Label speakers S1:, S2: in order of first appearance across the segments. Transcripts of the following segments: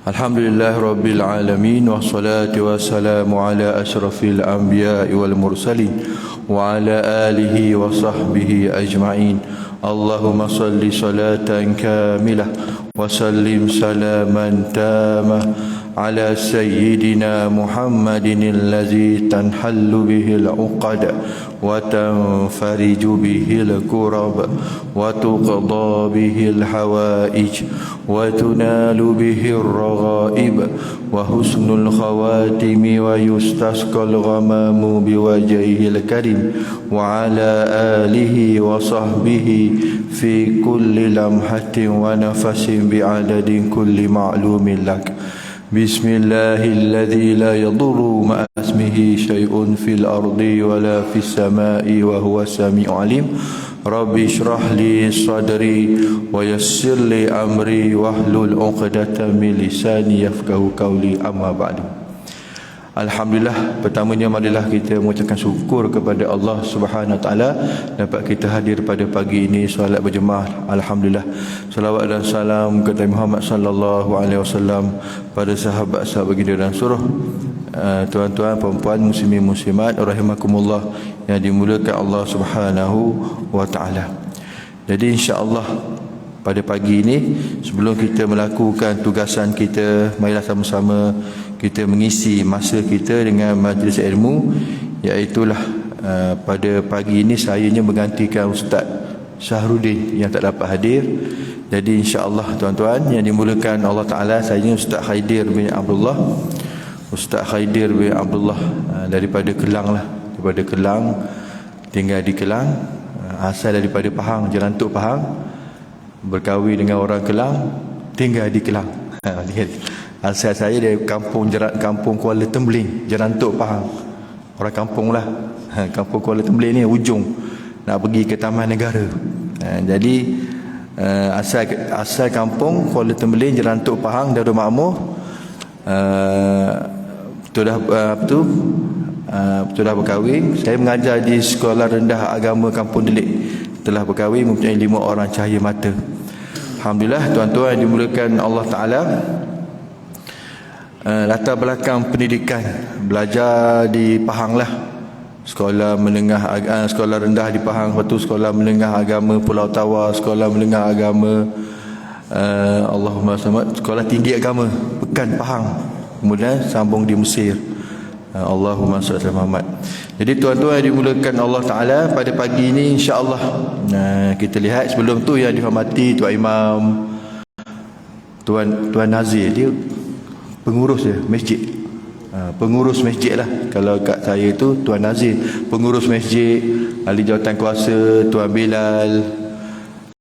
S1: Alhamdulillah Rabbil Alamin. Wassalatu wassalamu ala ashrafil anbiya'i wal mursalin wa ala alihi wa sahbihi ajma'in. Allahumma salli salatan kamilah wa sallim salaman tamah ala sayyidina Muhammadin allazi tanhallu bihil uqad wa tanfariju bihil kurab wa tuqda bihil hawaij wa tunalu bihir raghaib wa husnul khawatimi wa yustasqal ghamamu biwajhihil karim wa ala alihi wa sahbihi fi kulli lamhatin wa nafasin bi'adadin kulli ma'lumin lak. Bismillahilladzi la yadurru ma'a ismihi syai'un fil ardi wala fis sama'i wa huwa sami'ul alim. Rabbi shrah li sadri wa yassir li amri wahlul 'uqdatam min lisani yafqahu qawli, amma ba'du. Alhamdulillah, pertamanya marilah kita mengucapkan syukur kepada Allah Subhanahu Wa Taala dapat kita hadir pada pagi ini solat berjemaah. Alhamdulillah. Salawat dan salam kepada Muhammad sallallahu alaihi wasallam, pada sahabat-sahabat baginda dan seluruh tuan-tuan, puan-puan, muslimin muslimat rahimakumullah yang dimuliakan Allah Subhanahu Wa Taala. Jadi insya-Allah pada pagi ini, sebelum kita melakukan tugasan kita, marilah sama-sama kita mengisi masa kita dengan majlis ilmu, iaitulah pada pagi ini sayanya menggantikan Ustaz Syahrudin yang tak dapat hadir. Jadi insya-Allah tuan-tuan yang dimuliakan Allah Taala, sayanya Ustaz Khaidir bin Abdullah, Ustaz Khaidir bin Abdullah daripada Kelang lah, daripada Kelang, tinggal di Kelang, asal daripada Pahang, Jerantuk Pahang, berkahwin dengan orang Kelang, tinggal di Kelang. Asal saya dari kampung Kuala Tembling, Jerantuk Pahang. Orang kampung lah. Kampung Kuala Tembling ni ujung nak pergi ke Taman Negara. Jadi asal kampung Kuala Tembling, Jerantuk Pahang, Darul Makmur. Sudah berkahwin. Saya mengajar di Sekolah Rendah Agama Kampung Delik. Telah berkahwin, mempunyai 5 orang cahaya mata. Alhamdulillah tuan-tuan yang dimuliakan Allah Ta'ala. Latar belakang pendidikan, belajar di Pahang lah, sekolah menengah sekolah rendah di Pahang, lepas tu sekolah menengah agama Pulau Tawar, sekolah menengah agama Allahumma samad, sekolah tinggi agama Pekan Pahang, kemudian sambung di Mesir. Allahumma salli ala Muhammad. Jadi tuan-tuan yang dimulakan Allah Ta'ala, pada pagi ini insya-Allah kita lihat, sebelum tu yang dihormati Tuan Imam, Tuan Nazir, dia pengurus dia masjid, pengurus masjid lah. Kalau kat saya tu Tuan Nazir, pengurus masjid, ahli jawatan kuasa, Tuan Bilal,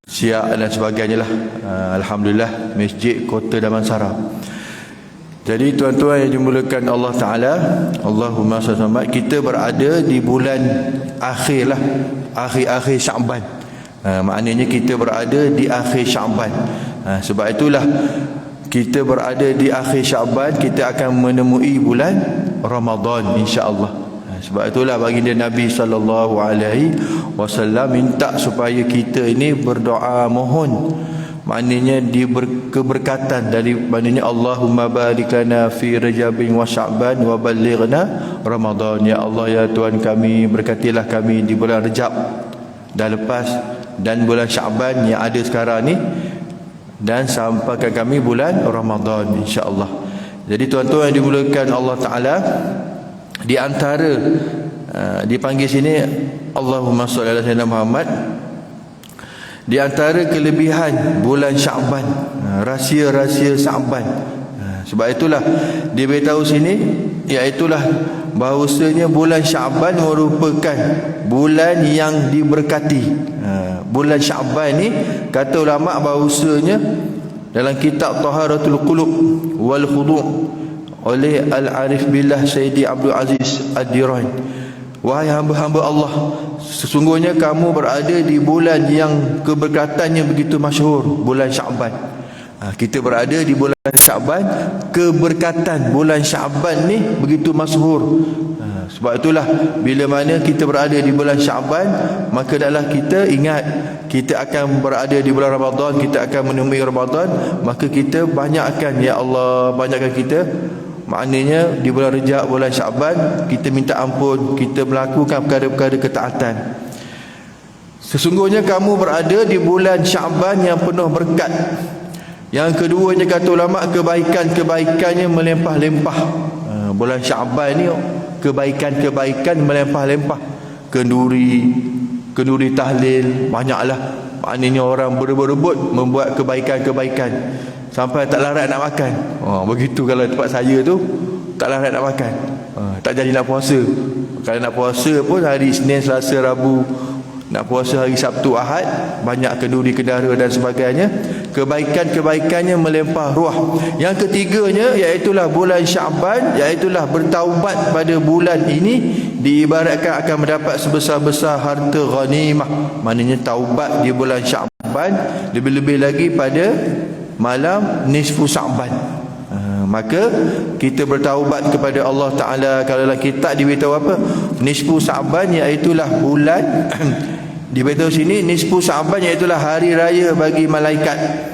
S1: Syiah dan sebagainya lah. Alhamdulillah, masjid Kota Damansara. Jadi tuan-tuan yang dimulakan Allah Ta'ala, Allahumma sallallahu, kita berada di bulan akhir lah, akhir-akhir Sya'ban. Maknanya kita berada di akhir Sya'ban. Sebab itulah kita berada di akhir Sya'ban, kita akan menemui bulan Ramadan insya-Allah. Sebab itulah baginda Nabi sallallahu alaihi wasallam minta supaya kita ini berdoa mohon, maknanya keberkatan dari, maknanya Allahumma barik lana fi Rajabin wa Sya'ban wa ballighna Ramadan. Ya Allah, ya Tuhan kami, berkatilah kami di bulan Rajab dah lepas dan bulan Sya'ban yang ada sekarang ni, dan sampaikan kami bulan Ramadan insya-Allah. Jadi tuan-tuan yang dimuliakan Allah Ta'ala, di antara dipanggil sini Allahumma shalli ala sayyidina Muhammad, di antara kelebihan bulan Sya'ban, rahsia-rahsia Sya'ban. Sebab itulah dia beritahu sini, iaitulah bahawasanya bulan Sya'ban merupakan bulan yang diberkati. Bulan Sya'ban ni, kata ulama bahawasanya dalam kitab Taharatul Qulub wal Khudu' oleh Al-Arif Billah Sayyidi Abdul Aziz Ad-Diran, wahai hamba-hamba Allah, sesungguhnya kamu berada di bulan yang keberkatannya begitu masyhur, bulan Sya'ban. Kita berada di bulan Sya'ban, keberkatan bulan Sya'ban ni begitu masyhur. Sebab itulah bila mana kita berada di bulan Syaban, maka adalah kita ingat kita akan berada di bulan Ramadan, kita akan menemui Ramadan, maka kita banyakkan, ya Allah, banyakkan kita. Maknanya di bulan Rejab, bulan Syaban, kita minta ampun, kita melakukan perkara-perkara ketaatan. Sesungguhnya kamu berada di bulan Syaban yang penuh berkat. Yang keduanya kata ulama, kebaikan-kebaikannya melimpah-limpah. Bulan Syaban ni kebaikan-kebaikan melimpah-limpah. Kenduri tahlil banyaklah. Maknanya orang berebut-rebut membuat kebaikan-kebaikan sampai tak larat nak makan. Begitu kalau tempat saya tu, tak larat nak makan. Tak jadi nak puasa. Kalau nak puasa pun hari Isnin, Selasa, Rabu, nak puasa hari Sabtu, Ahad, banyak kenduri kendara dan sebagainya. Kebaikan-kebaikannya melimpah ruah. Yang ketiganya iaitulah bulan Syaban, iaitulah bertaubat pada bulan ini diibaratkan akan mendapat sebesar-besar harta ghanimah. Maknanya taubat di bulan Syaban, lebih-lebih lagi pada malam nisfu Syaban. Maka kita bertaubat kepada Allah Ta'ala. Kalau kita diberitahu apa? Nisfu Syaban, iaitulah bulan diberitahu sini nisfu Syaban, iaitulah hari raya bagi malaikat.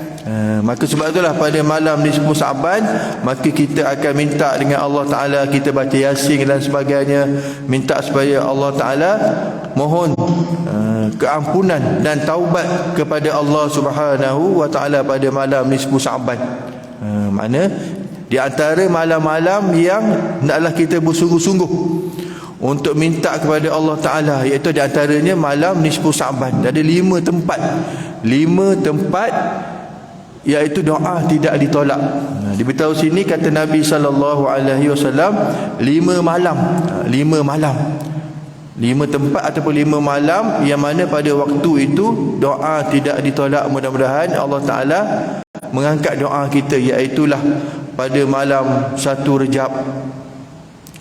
S1: Maka sebab itulah pada malam nisfu Syaban, maka kita akan minta dengan Allah Ta'ala, kita baca Yasin dan sebagainya, minta supaya Allah Ta'ala mohon keampunan dan taubat kepada Allah Subhanahu wa Ta'ala pada malam nisfu Syaban. Mana di antara malam-malam yang hendaklah kita bersungguh-sungguh untuk minta kepada Allah Ta'ala, iaitu di antaranya malam nisfu Syaban. Ada 5 tempat, 5 tempat iaitu doa tidak ditolak. Diberitahu sini kata Nabi SAW 5 malam, 5 malam, 5 tempat ataupun 5 malam yang mana pada waktu itu doa tidak ditolak. Mudah-mudahan Allah Ta'ala mengangkat doa kita, iaitulah pada malam 1 Rejab,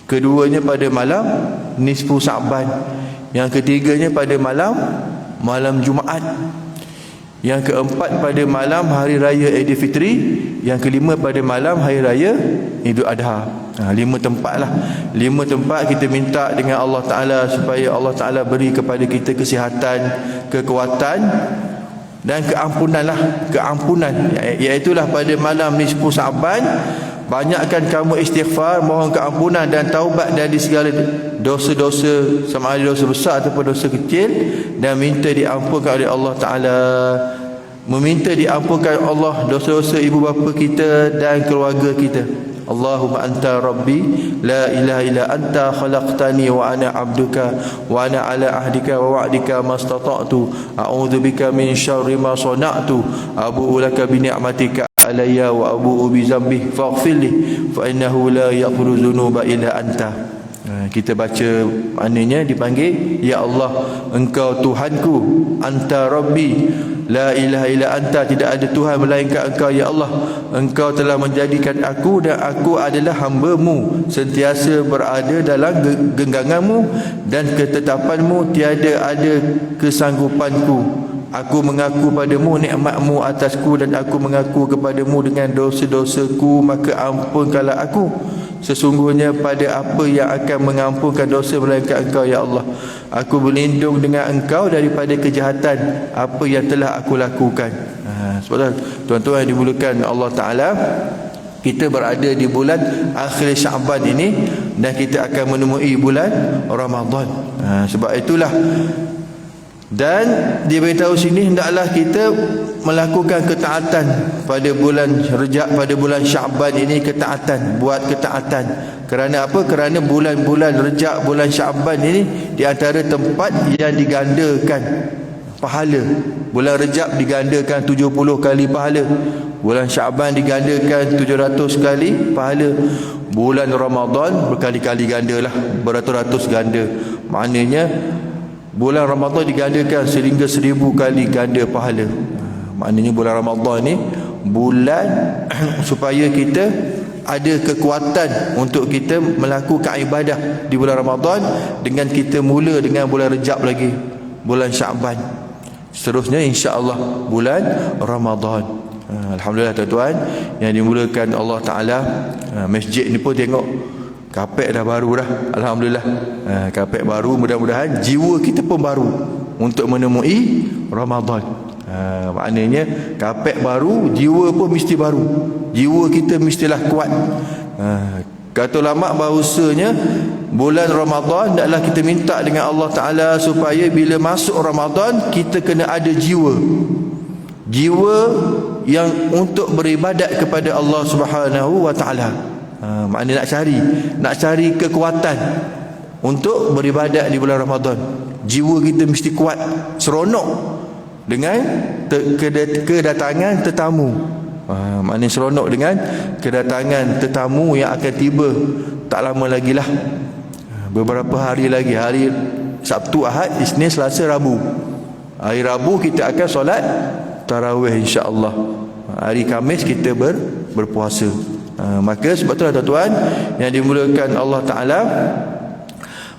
S1: keduanya pada malam nisfu Syaban, yang ketiganya pada malam Jumaat, yang keempat pada malam hari raya Aidilfitri, yang kelima pada malam hari raya Idul Adha. 5 tempat lah, 5 tempat kita minta dengan Allah Ta'ala supaya Allah Ta'ala beri kepada kita kesihatan, kekuatan dan keampunan lah, keampunan. Iaitulah pada malam nisfu Syaban, banyakkan kamu istighfar, mohon keampunan dan taubat dari segala dosa-dosa, sama ada dosa besar ataupun dosa kecil, dan minta diampunkan oleh Allah Ta'ala. Meminta diampunkan Allah dosa-dosa ibu bapa kita dan keluarga kita. Allahumma anta rabbi la ilaha illa anta khalaqtani wa ana abduka wa ana ala ahdika wa wa'dika mastata'tu a'udzu bika min syarri ma sana'tu abu'u laka bi ni'matika alayya wa abu'u bi dzambi faghfirli fa innahu la yaghfiru dzunuba illa anta. Kita baca maknanya dipanggil, ya Allah, engkau Tuhanku, anta rabbi la ilaha illa anta, tidak ada Tuhan melainkan engkau, ya Allah, engkau telah menjadikan aku dan aku adalah hamba-Mu, sentiasa berada dalam genggaman-Mu dan ketetapan-Mu, tiada ada kesanggupanku. Aku mengaku padamu nikmat-Mu atasku dan aku mengaku kepadamu dengan dosa-dosaku, maka ampunkanlah aku. Sesungguhnya pada apa yang akan mengampunkan dosa melainkan Engkau, ya Allah. Aku berlindung dengan Engkau daripada kejahatan apa yang telah aku lakukan. Sebab tuan-tuan yang dimulakan Allah Ta'ala, kita berada di bulan akhir Syaban ini dan kita akan menemui bulan Ramadan. Sebab itulah, dan diberitahu sini hendaklah kita melakukan ketaatan pada bulan Rejab, pada bulan Syaban ini, ketaatan, buat ketaatan. Kerana apa? Kerana bulan-bulan Rejab, bulan Syaban ini di antara tempat yang digandakan pahala. Bulan Rejab digandakan 70 kali pahala, bulan Syaban digandakan 700 kali pahala, bulan Ramadan berkali-kali gandalah, beratus-ratus ganda. Maknanya bulan Ramadan digandakan sehingga 1000 kali ganda pahala. Maknanya bulan Ramadan ni bulan supaya kita ada kekuatan untuk kita melakukan ibadah di bulan Ramadan, dengan kita mula dengan bulan Rejab lagi, bulan Syaban, seterusnya insya-Allah bulan Ramadan. Alhamdulillah tuan-tuan yang dimulakan Allah Ta'ala. Masjid ni pun tengok Kapek dah baru dah, alhamdulillah. Kapek baru, mudah-mudahan jiwa kita pun baru untuk menemui Ramadan. Maknanya kapek baru, jiwa pun mesti baru. Jiwa kita mestilah kuat. Kata ulama bahawasanya bulan Ramadan adalah kita minta dengan Allah Ta'ala supaya bila masuk Ramadan kita kena ada jiwa. Jiwa yang untuk beribadat kepada Allah Subhanahu wa Ta'ala. Maknanya nak cari kekuatan untuk beribadat di bulan Ramadan. Jiwa kita mesti kuat, seronok dengan kedatangan tetamu. Maknanya seronok dengan kedatangan tetamu yang akan tiba tak lama lagi lah. Beberapa hari lagi, hari Sabtu, Ahad, Isnin, Selasa, Rabu. Hari Rabu kita akan solat tarawih insya-Allah. Hari Khamis kita berpuasa. Maka sebab itulah tuan-tuan yang dimulakan Allah Ta'ala,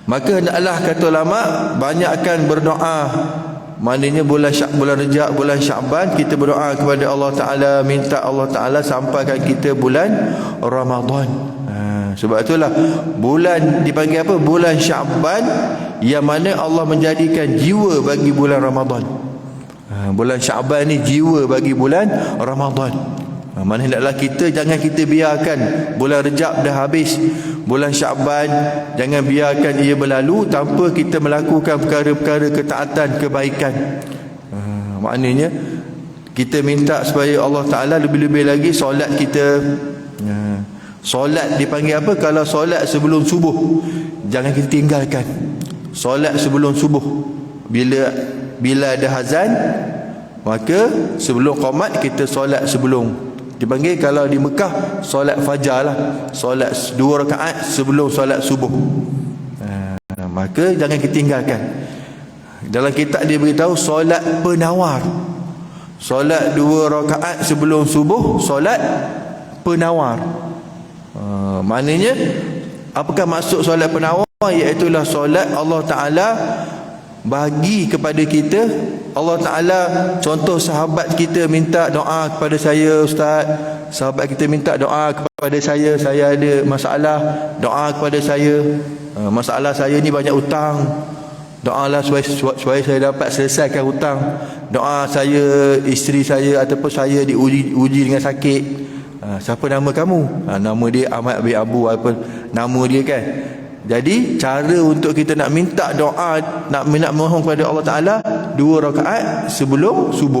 S1: maka hendaklah kata ulama banyakkan berdoa. Maknanya bulan Rejab, bulan Syaban kita berdoa kepada Allah Ta'ala, minta Allah Ta'ala sampaikan kita bulan Ramadan. Sebab itulah bulan dipanggil apa? Bulan Syaban, yang mana Allah menjadikan jiwa bagi bulan Ramadan. Bulan Syaban ni jiwa bagi bulan Ramadan. Mana hendaklah kita, jangan kita biarkan bulan Rejab dah habis, bulan Syaban jangan biarkan ia berlalu tanpa kita melakukan perkara-perkara ketaatan, kebaikan. Maknanya kita minta supaya Allah Ta'ala lebih-lebih lagi solat kita. Solat dipanggil apa? Kalau solat sebelum subuh jangan kita tinggalkan. Solat sebelum subuh, bila ada azan, maka sebelum qomat kita solat sebelum. Dipanggil kalau di Mekah solat fajar lah, solat 2 rakaat sebelum solat subuh. Maka jangan kita tinggalkan. Dalam kitab dia beritahu solat penawar, solat 2 rakaat sebelum subuh, solat penawar. Maknanya apakah maksud solat penawar? Iaitulah solat Allah Ta'ala bagi kepada kita. Allah Ta'ala, contoh sahabat kita minta doa kepada saya, Ustaz, sahabat kita minta doa kepada saya ada masalah, doa kepada saya, masalah saya ni banyak hutang, doalah supaya saya dapat selesaikan hutang. Doa saya, isteri saya ataupun saya diuji dengan sakit. Siapa nama kamu? Nama dia Ahmad bin Abu, apa nama dia kan. Jadi cara untuk kita nak minta doa, nak mohon kepada Allah Ta'ala 2 rakaat sebelum subuh.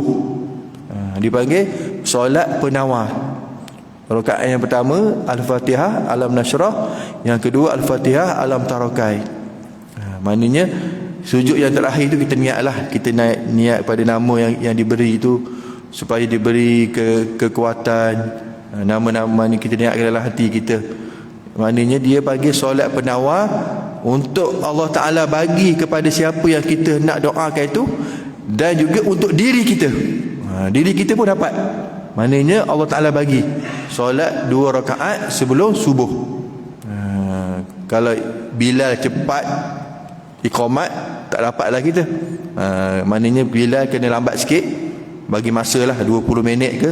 S1: Dipanggil solat penawar. Rakaat yang pertama Al-Fatihah, Alam Nashrah. Yang kedua Al-Fatihah, Alam Tarakai. Maknanya sujud yang terakhir itu kita niatlah, kita niat pada nama yang diberi itu, supaya diberi kekuatan. Nama-nama ni kita niatkan dalam hati kita. Maknanya dia bagi solat penawar untuk Allah Ta'ala bagi kepada siapa yang kita nak doakan itu, dan juga untuk diri kita. Diri kita pun dapat. Maknanya Allah Ta'ala bagi solat 2 rakaat sebelum subuh. Kalau Bilal cepat iqamat, tak dapatlah kita. Maknanya Bilal kena lambat sikit, bagi masa lah 20 minit ke,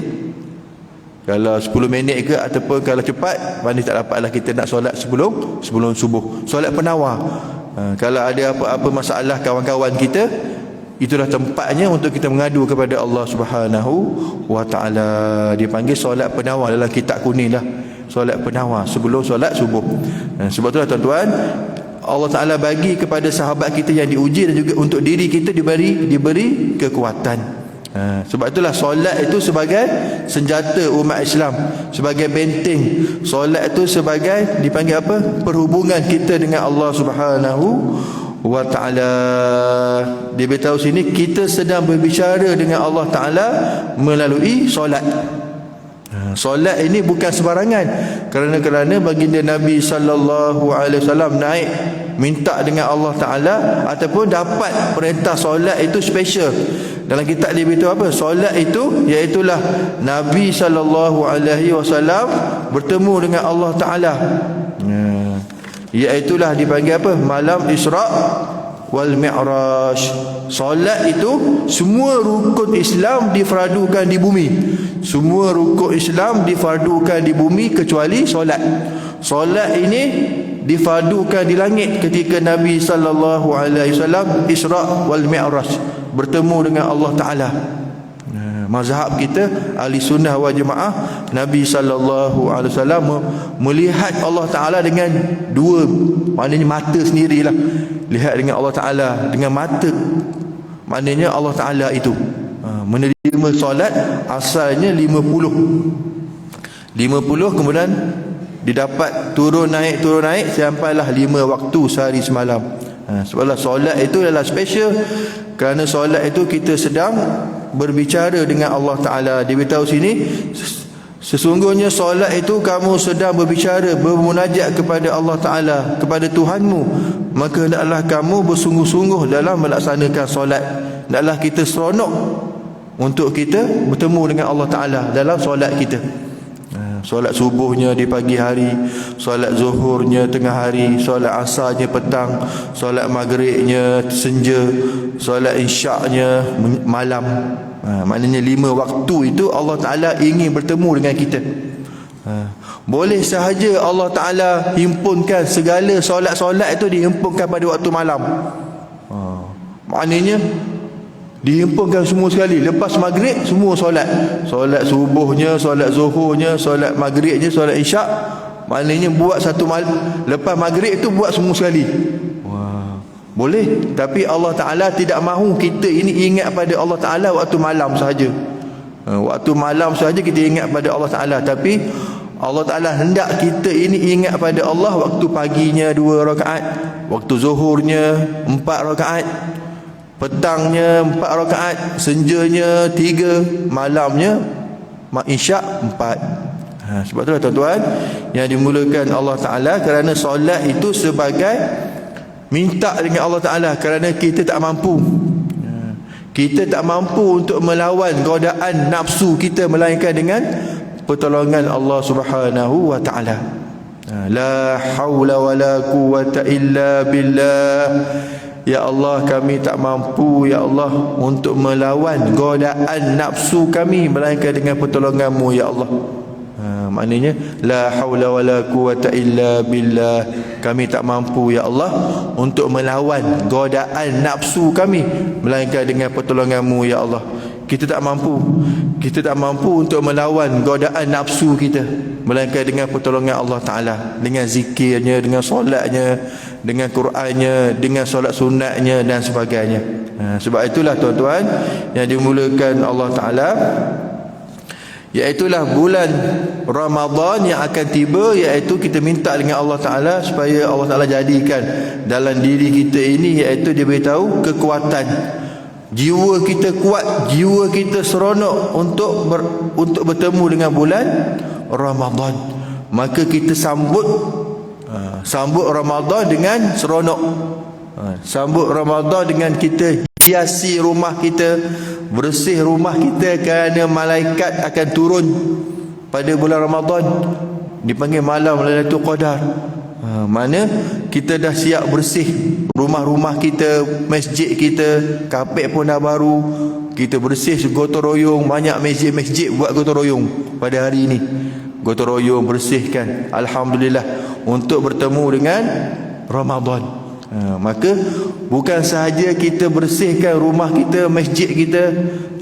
S1: kalau 10 minit ke, ataupun kalau cepat, mana tak dapatlah kita nak solat sebelum subuh. Solat penawar. Kalau ada apa-apa masalah kawan-kawan kita, itulah tempatnya untuk kita mengadu kepada Allah Subhanahu wa Ta'ala. Dipanggil solat penawar dalam kitab kuning lah. Solat penawar sebelum solat subuh. Sebab itulah tuan-tuan, Allah Ta'ala bagi kepada sahabat kita yang diuji, dan juga untuk diri kita diberi kekuatan. Sebab itulah solat itu sebagai senjata umat Islam, sebagai benteng. Solat itu sebagai dipanggil apa? Perhubungan kita dengan Allah Subhanahu wa Ta'ala. Dia beritahu sini kita sedang berbicara dengan Allah Ta'ala melalui solat. Solat ini bukan sembarangan, kerana baginda Nabi sallallahu alaihi wasallam naik minta dengan Allah Ta'ala, ataupun dapat perintah solat itu special. Dalam kitab dia beritahu apa? Solat itu iaitulah Nabi sallallahu alaihi wasallam bertemu dengan Allah Ta'ala. Iaitulah dipanggil apa? Malam Isra' wal Mi'raj. Solat itu semua rukun Islam difardukan di bumi. Semua rukun Islam difardukan di bumi kecuali solat. Solat ini difadukan di langit ketika Nabi sallallahu alaihi wasallam Isra wal Mi'raj, bertemu dengan Allah Taala. Mazhab kita ahli sunnah wal jamaah, Nabi sallallahu alaihi wasallam melihat Allah Taala dengan dua, maknanya mata sendirilah. Lihat dengan Allah Taala dengan mata, maknanya Allah Taala itu menerima solat asalnya 50, kemudian didapat turun naik sampailah 5 waktu sehari semalam. Sebablah solat itu adalah special, kerana solat itu kita sedang berbicara dengan Allah Ta'ala. Dia beritahu sini, sesungguhnya solat itu kamu sedang berbicara, bermunajat kepada Allah Ta'ala, kepada Tuhanmu. Maka hendaklah kamu bersungguh-sungguh dalam melaksanakan solat. Hendaklah kita seronok untuk kita bertemu dengan Allah Ta'ala dalam solat kita. Solat subuhnya di pagi hari, solat zuhurnya tengah hari, solat asarnya petang, solat maghribnya senja, solat isyaknya malam. Maknanya 5 waktu itu Allah Ta'ala ingin bertemu dengan kita. Boleh sahaja Allah Ta'ala himpunkan segala solat-solat itu, dihimpunkan pada waktu malam. Maknanya dihimpunkan semua sekali. Lepas maghrib semua solat, solat subuhnya, solat zuhurnya, solat maghribnya, solat isyak. Maknanya buat satu malam, lepas maghrib itu buat semua sekali. Boleh. Tapi Allah Ta'ala tidak mahu kita ini ingat pada Allah Ta'ala waktu malam sahaja. Waktu malam sahaja kita ingat pada Allah Ta'ala. Tapi Allah Ta'ala hendak kita ini ingat pada Allah waktu paginya 2 rakaat, waktu zuhurnya 4 rakaat, petangnya 4 rakaat, senjanya 3, malamnya isyak 4. Sebab itulah tuan-tuan yang dimulakan Allah Ta'ala, kerana solat itu sebagai minta dengan Allah Ta'ala, kerana kita tak mampu. Kita tak mampu untuk melawan godaan nafsu kita, melainkan dengan pertolongan Allah Subhanahu wa Ta'ala. La haula wa la quwwata illa billah. Ya Allah, kami tak mampu ya Allah untuk melawan godaan nafsu kami, melainkan dengan pertolongan-Mu ya Allah. Maknanya la haula wala quwwata illa billah. Kami tak mampu ya Allah untuk melawan godaan nafsu kami, melainkan dengan pertolongan-Mu ya Allah. Kita tak mampu untuk melawan godaan nafsu kita, melainkan dengan pertolongan Allah Ta'ala, dengan zikirnya, dengan solatnya, dengan Qurannya, dengan solat sunatnya dan sebagainya. Sebab itulah tuan-tuan yang dimulakan Allah Ta'ala, iaitulah bulan Ramadan yang akan tiba, iaitu kita minta dengan Allah Ta'ala supaya Allah Ta'ala jadikan dalam diri kita ini, iaitu dia beritahu kekuatan, jiwa kita kuat, jiwa kita seronok untuk bertemu dengan bulan Ramadan. Maka kita sambut Ramadan dengan seronok. Sambut Ramadan dengan kita hiasi rumah kita, bersih rumah kita, kerana malaikat akan turun pada bulan Ramadan, dipanggil malam Lailatul Qadar. Mana kita dah siap bersih rumah-rumah kita, masjid kita, kapet pun dah baru, kita bersih gotong royong. Banyak masjid-masjid buat gotong royong pada hari ini, gotong royong bersihkan, alhamdulillah, untuk bertemu dengan Ramadan. Maka bukan sahaja kita bersihkan rumah kita, masjid kita,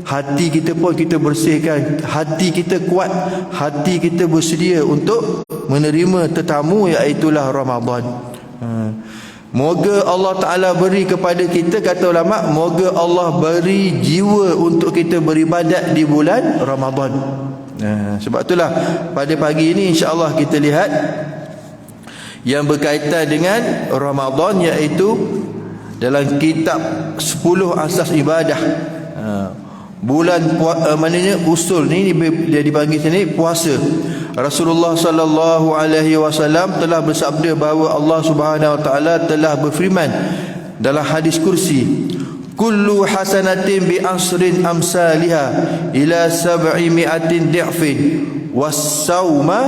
S1: hati kita pun kita bersihkan. Hati kita kuat, hati kita bersedia untuk menerima tetamu, iaitulah Ramadan. Moga Allah Ta'ala beri kepada kita, kata ulama, moga Allah beri jiwa untuk kita beribadat di bulan Ramadan. Sebab itulah pada pagi ini insya-Allah kita lihat yang berkaitan dengan Ramadan, iaitu dalam kitab 10 asas ibadah. Bulan maknanya usul ni dia dipanggil sini puasa. Rasulullah sallallahu alaihi wasallam telah bersabda bahawa Allah Subhanahu wa taala telah berfirman dalam hadis kursi, kullu hasanatin bi asrin amsalha ila 700 di'fin was-sauma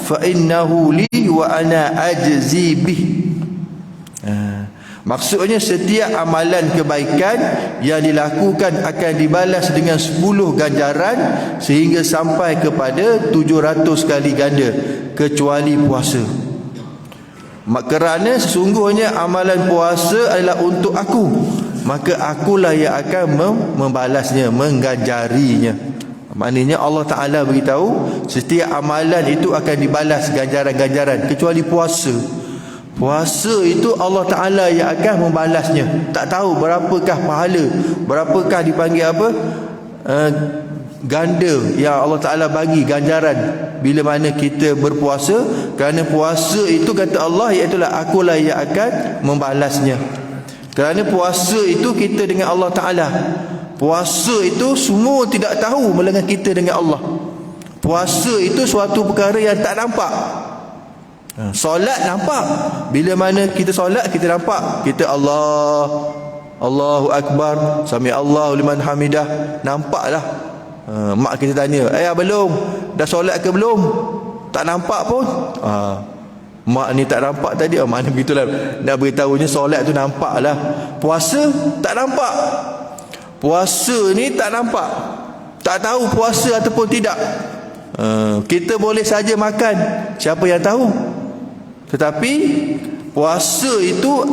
S1: fa innahu li wa ana ajzi bih. Maksudnya setiap amalan kebaikan yang dilakukan akan dibalas dengan 10 ganjaran sehingga sampai kepada 700 kali ganda, kecuali puasa. Kerana sesungguhnya amalan puasa adalah untuk aku, maka akulah yang akan membalasnya, mengganjarinya. Maknanya Allah Ta'ala beritahu setiap amalan itu akan dibalas ganjaran-ganjaran, kecuali puasa. Puasa itu Allah Ta'ala yang akan membalasnya. Tak tahu berapakah pahala, berapakah dipanggil apa, ganda yang Allah Ta'ala bagi ganjaran bila mana kita berpuasa. Kerana puasa itu kata Allah, iaitulah akulah yang akan membalasnya. Kerana puasa itu kita dengan Allah Ta'ala. Puasa itu semua tidak tahu melainkan kita dengan Allah. Puasa itu suatu perkara yang tak nampak. Solat nampak. Bila mana kita solat, kita nampak. Kita Allahu Akbar, Sami Allahu liman hamidah. Nampaklah. Mak kita tanya, belum? Dah solat ke belum? Tak nampak pun. Mak ni tak nampak tadi. Mana begitulah. Nak beritahunya solat tu nampak lah. Puasa tak nampak. Puasa ni tak nampak. Tak tahu puasa ataupun tidak. Kita boleh saja makan, siapa yang tahu? Tetapi puasa itu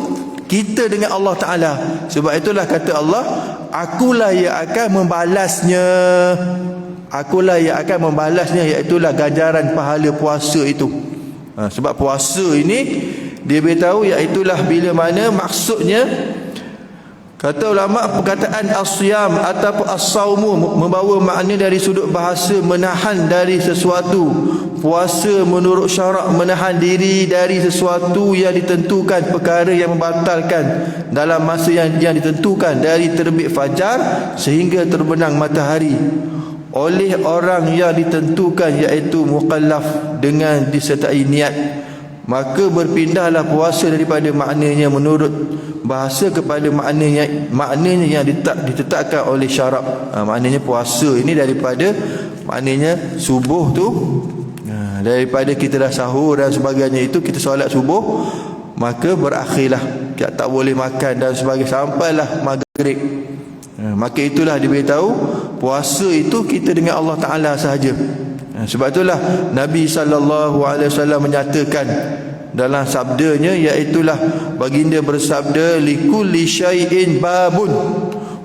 S1: kita dengan Allah Ta'ala. Sebab itulah kata Allah, akulah yang akan membalasnya. Akulah yang akan membalasnya, iaitulah ganjaran pahala puasa itu. Sebab puasa ini dia beritahu iaitulah bila mana maksudnya. Kata ulama, perkataan as-siyam ataupun as-saumu membawa makna dari sudut bahasa menahan dari sesuatu. Puasa menurut syarak menahan diri dari sesuatu yang ditentukan, perkara yang membatalkan dalam masa yang ditentukan, dari terbit fajar sehingga terbenam matahari, oleh orang yang ditentukan, iaitu mukallaf dengan disertai niat. Maka berpindahlah puasa daripada maknanya menurut bahasa kepada maknanya yang ditetapkan oleh syarak. Maknanya puasa ini daripada maknanya subuh tu, daripada kita dah sahur dan sebagainya itu, kita solat subuh, maka berakhirlah kita tak boleh makan dan sebagainya sampailah maghrib. Maka itulah diberitahu puasa itu kita dengan Allah Ta'ala sahaja. Sebab itulah Nabi SAW menyatakan dalam sabdanya, iaitulah baginda bersabda, likulli syai'in babun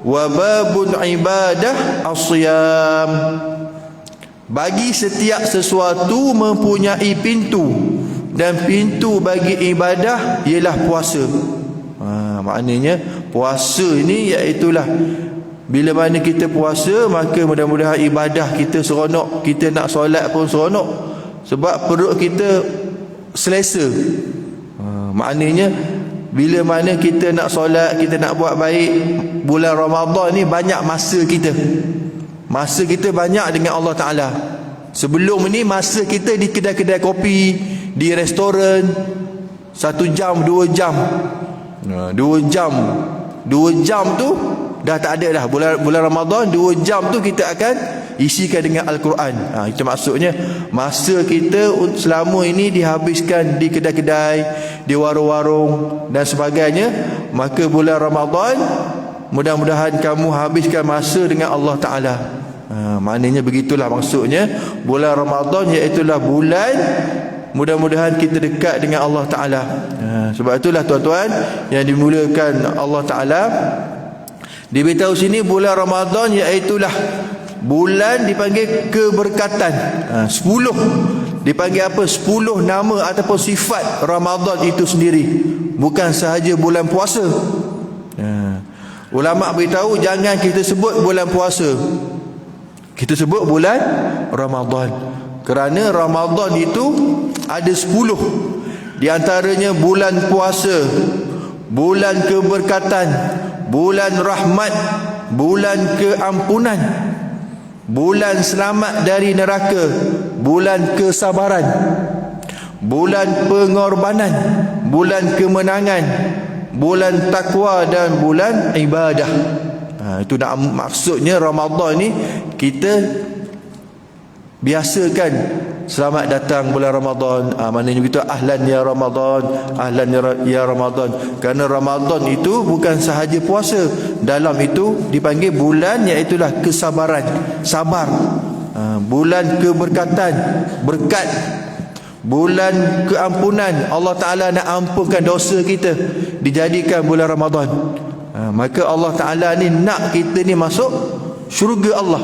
S1: wa babun ibadah as-siyam. Bagi setiap sesuatu mempunyai pintu, dan pintu bagi ibadah ialah puasa. Maknanya puasa ini iaitulah bila mana kita puasa, maka mudah-mudahan ibadah kita seronok. Kita nak solat pun seronok, sebab perut kita selesa. Maknanya bila mana kita nak solat, kita nak buat baik, bulan Ramadan ni banyak masa kita. Masa kita banyak dengan Allah Ta'ala. Sebelum ni masa kita di kedai-kedai kopi, di restoran, 1 jam, 2 jam. 2 jam tu dah tak ada dah. Bulan Ramadan 2 jam tu kita akan isikan dengan Al-Quran. Itu maksudnya masa kita selama ini dihabiskan di kedai-kedai, di warung-warung dan sebagainya. Maka bulan Ramadan mudah-mudahan kamu habiskan masa dengan Allah Ta'ala. Maknanya begitulah maksudnya bulan Ramadan, iaitulah bulan mudah-mudahan kita dekat dengan Allah Ta'ala. Sebab itulah tuan-tuan yang dimuliakan Allah Ta'ala, diberitahu sini bulan Ramadan iaitulah bulan dipanggil keberkatan. 10 dipanggil apa? 10 nama ataupun sifat Ramadan itu sendiri, bukan sahaja bulan puasa. Ulama beritahu jangan kita sebut bulan puasa, kita sebut bulan Ramadan. Kerana Ramadan itu ada 10. Di antaranya bulan puasa, bulan keberkatan, bulan rahmat, bulan keampunan, bulan selamat dari neraka, bulan kesabaran, bulan pengorbanan, bulan kemenangan, bulan takwa, dan bulan ibadah. Itu maksudnya Ramadan ni kita biasakan selamat datang bulan Ramadan. Maknanya begitu, ahlan ya Ramadan, ahlan ya Ramadan. Kerana Ramadan itu bukan sahaja puasa, dalam itu dipanggil bulan iaitulah kesabaran, sabar. Bulan keberkatan, berkat. bulan keampunan. Allah Ta'ala nak ampunkan dosa kita, dijadikan bulan Ramadan. Maka Allah Ta'ala ni nak kita ni masuk syurga Allah.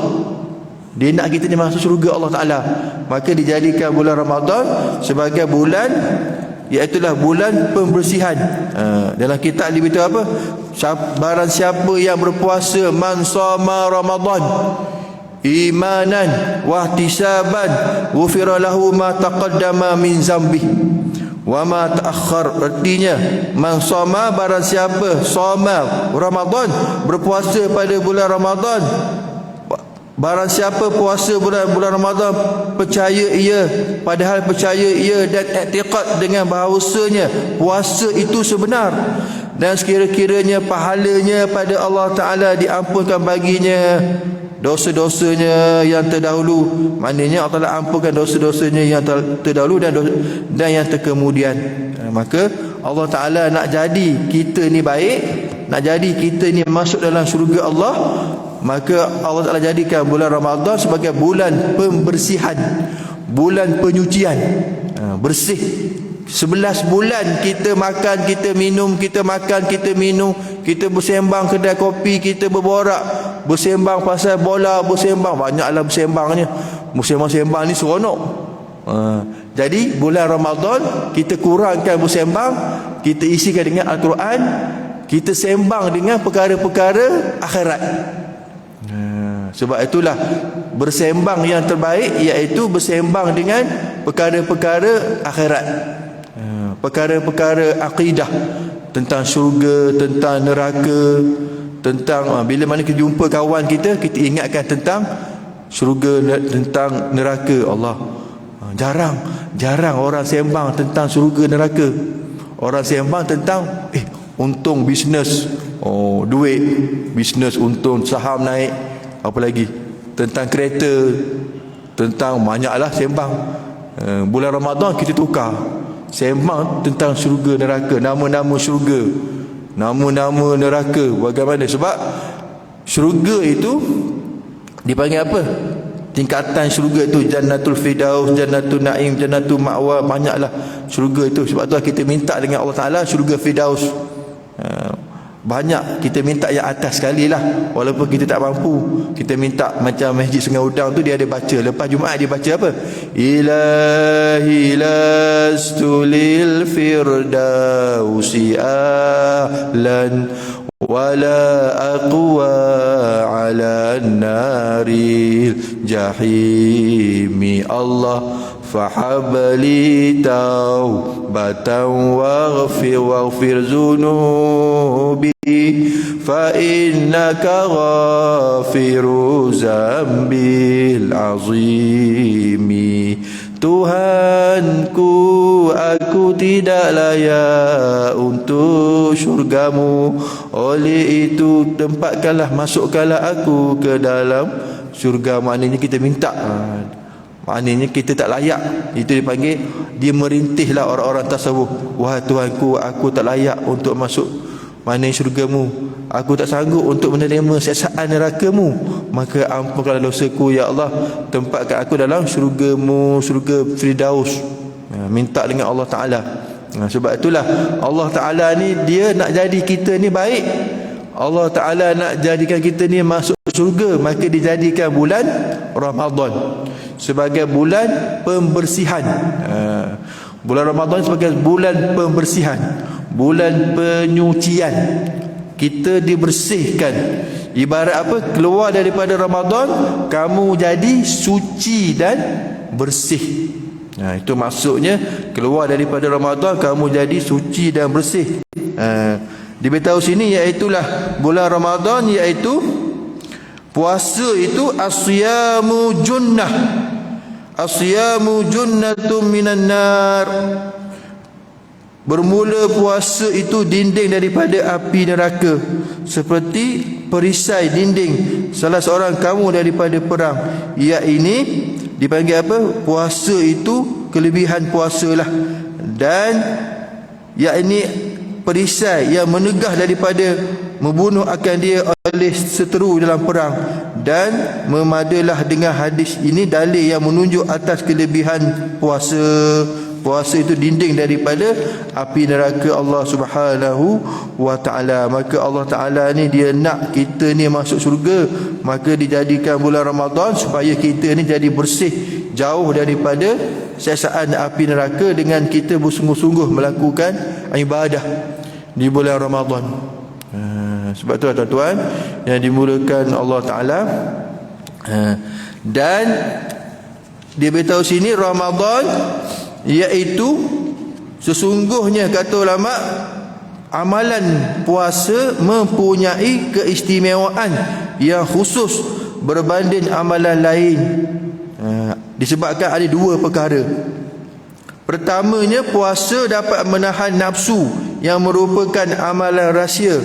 S1: Dia nak kita ni masuk syurga Allah Ta'ala. Maka dijadikan bulan Ramadan sebagai bulan, iaitulah bulan pembersihan. Dalam kitab diberitahu apa? Barang siapa yang berpuasa, man shoma Ramadan imanan wahtisaban ghufira lahu ma taqaddama min zambi wa ma ta'akhkhar. Artinya man shoma, barang siapa shoma Ramadan, berpuasa pada bulan Ramadan, barang siapa puasa bulan Ramadan, percaya ia, padahal percaya ia dan i'tiqad dengan bahawasanya puasa itu sebenar, dan sekira-kiranya pahalanya pada Allah Ta'ala diampunkan baginya dosa-dosanya yang terdahulu. Maknanya Allah Ta'ala ampunkan dosa-dosanya yang terdahulu dan yang terkemudian. Maka Allah Ta'ala nak jadi kita ni baik, nak jadi kita ni masuk dalam syurga Allah. Maka Allah Ta'ala jadikan bulan Ramadan sebagai bulan pembersihan, bulan penyucian, bersih. 11 bulan kita makan, kita minum, kita makan, kita minum, kita bersembang kedai kopi, kita berborak, bersembang pasal bola, bersembang, banyaklah bersembangnya. Bersembang-sembang ni seronok. Jadi bulan Ramadan kita kurangkan bersembang, kita isikan dengan Al-Quran, kita sembang dengan perkara-perkara akhirat. Sebab itulah bersembang yang terbaik iaitu bersembang dengan perkara-perkara akhirat, perkara-perkara akidah, tentang syurga, tentang neraka, tentang bila mana kita jumpa kawan kita, kita ingatkan tentang syurga, tentang neraka. Allah, jarang orang sembang tentang syurga neraka. Orang sembang tentang untung bisnes, duit bisnes, untung saham naik, apa lagi, tentang kereta, tentang banyaklah sembang. Bulan Ramadan kita tukar, sembang tentang syurga neraka, nama-nama syurga, nama-nama neraka bagaimana. Sebab syurga itu dipanggil apa? Tingkatan syurga itu Jannatul Firdaus, Jannatul Naim, Jannatul Ma'wa, banyaklah syurga itu. Sebab tu kita minta dengan Allah Ta'ala syurga Firdaus. Banyak kita minta yang atas sekali lah, walaupun kita tak mampu. Kita minta macam Masjid Sungai Udang tu, dia ada baca lepas Jumaat, dia baca apa? Ilahi lastu lil firdausi ahlan wala aqwa ala naril jahimi. Allah fahabli taubatan waghfir zunubi fa innaka ghafiru zambil azimi. Tuhanku, aku tidak layak untuk syurgamu, oleh itu tempatkanlah, masukkanlah aku ke dalam syurga. Maknanya kita minta, maknanya kita tak layak. Itu dipanggil, dia merintihlah orang-orang tasawuf. Wahai Tuhanku, aku tak layak untuk masuk syurgamu, aku tak sanggup untuk menerima siksaan nerakamu, maka ampunkanlah dosaku ya Allah, tempatkan aku dalam syurgamu, syurga Firdaus. Minta dengan Allah Ta'ala. Sebab itulah Allah Ta'ala ni dia nak jadi kita ni baik. Allah Ta'ala nak jadikan kita ni masuk syurga, maka dijadikan bulan Ramadan sebagai bulan pembersihan. Bulan Ramadan sebagai bulan pembersihan, bulan penyucian. Kita dibersihkan. Ibarat apa? Keluar daripada Ramadan, kamu jadi suci dan bersih. Itu maksudnya, keluar daripada Ramadan kamu jadi suci dan bersih. Diberitahu sini iaitulah bulan Ramadan, iaitu puasa itu asyamu junnah. Asyamu junnatum minan nar. Bermula puasa itu dinding daripada api neraka, seperti perisai dinding salah seorang kamu daripada perang. Ia ini dipanggil apa? Puasa itu kelebihan puasalah. Dan ia ini perisai yang menegah daripada membunuh akan dia oleh seteru dalam perang. Dan memadalah dengan hadis ini dalil yang menunjuk atas kelebihan puasa. Puasa itu dinding daripada api neraka Allah Subhanahu wa taala. Maka Allah Taala ni dia nak kita ni masuk syurga, maka dijadikan bulan Ramadan supaya kita ni jadi bersih, jauh daripada siksaan api neraka dengan kita bersungguh-sungguh melakukan ibadah di bulan Ramadan. Sebab tu tuan-tuan yang dimulakan Allah Taala, dan dia beritahu sini Ramadan iaitu sesungguhnya, kata ulama, amalan puasa mempunyai keistimewaan yang khusus berbanding amalan lain. Disebabkan ada dua perkara. Pertamanya, puasa dapat menahan nafsu yang merupakan amalan rahsia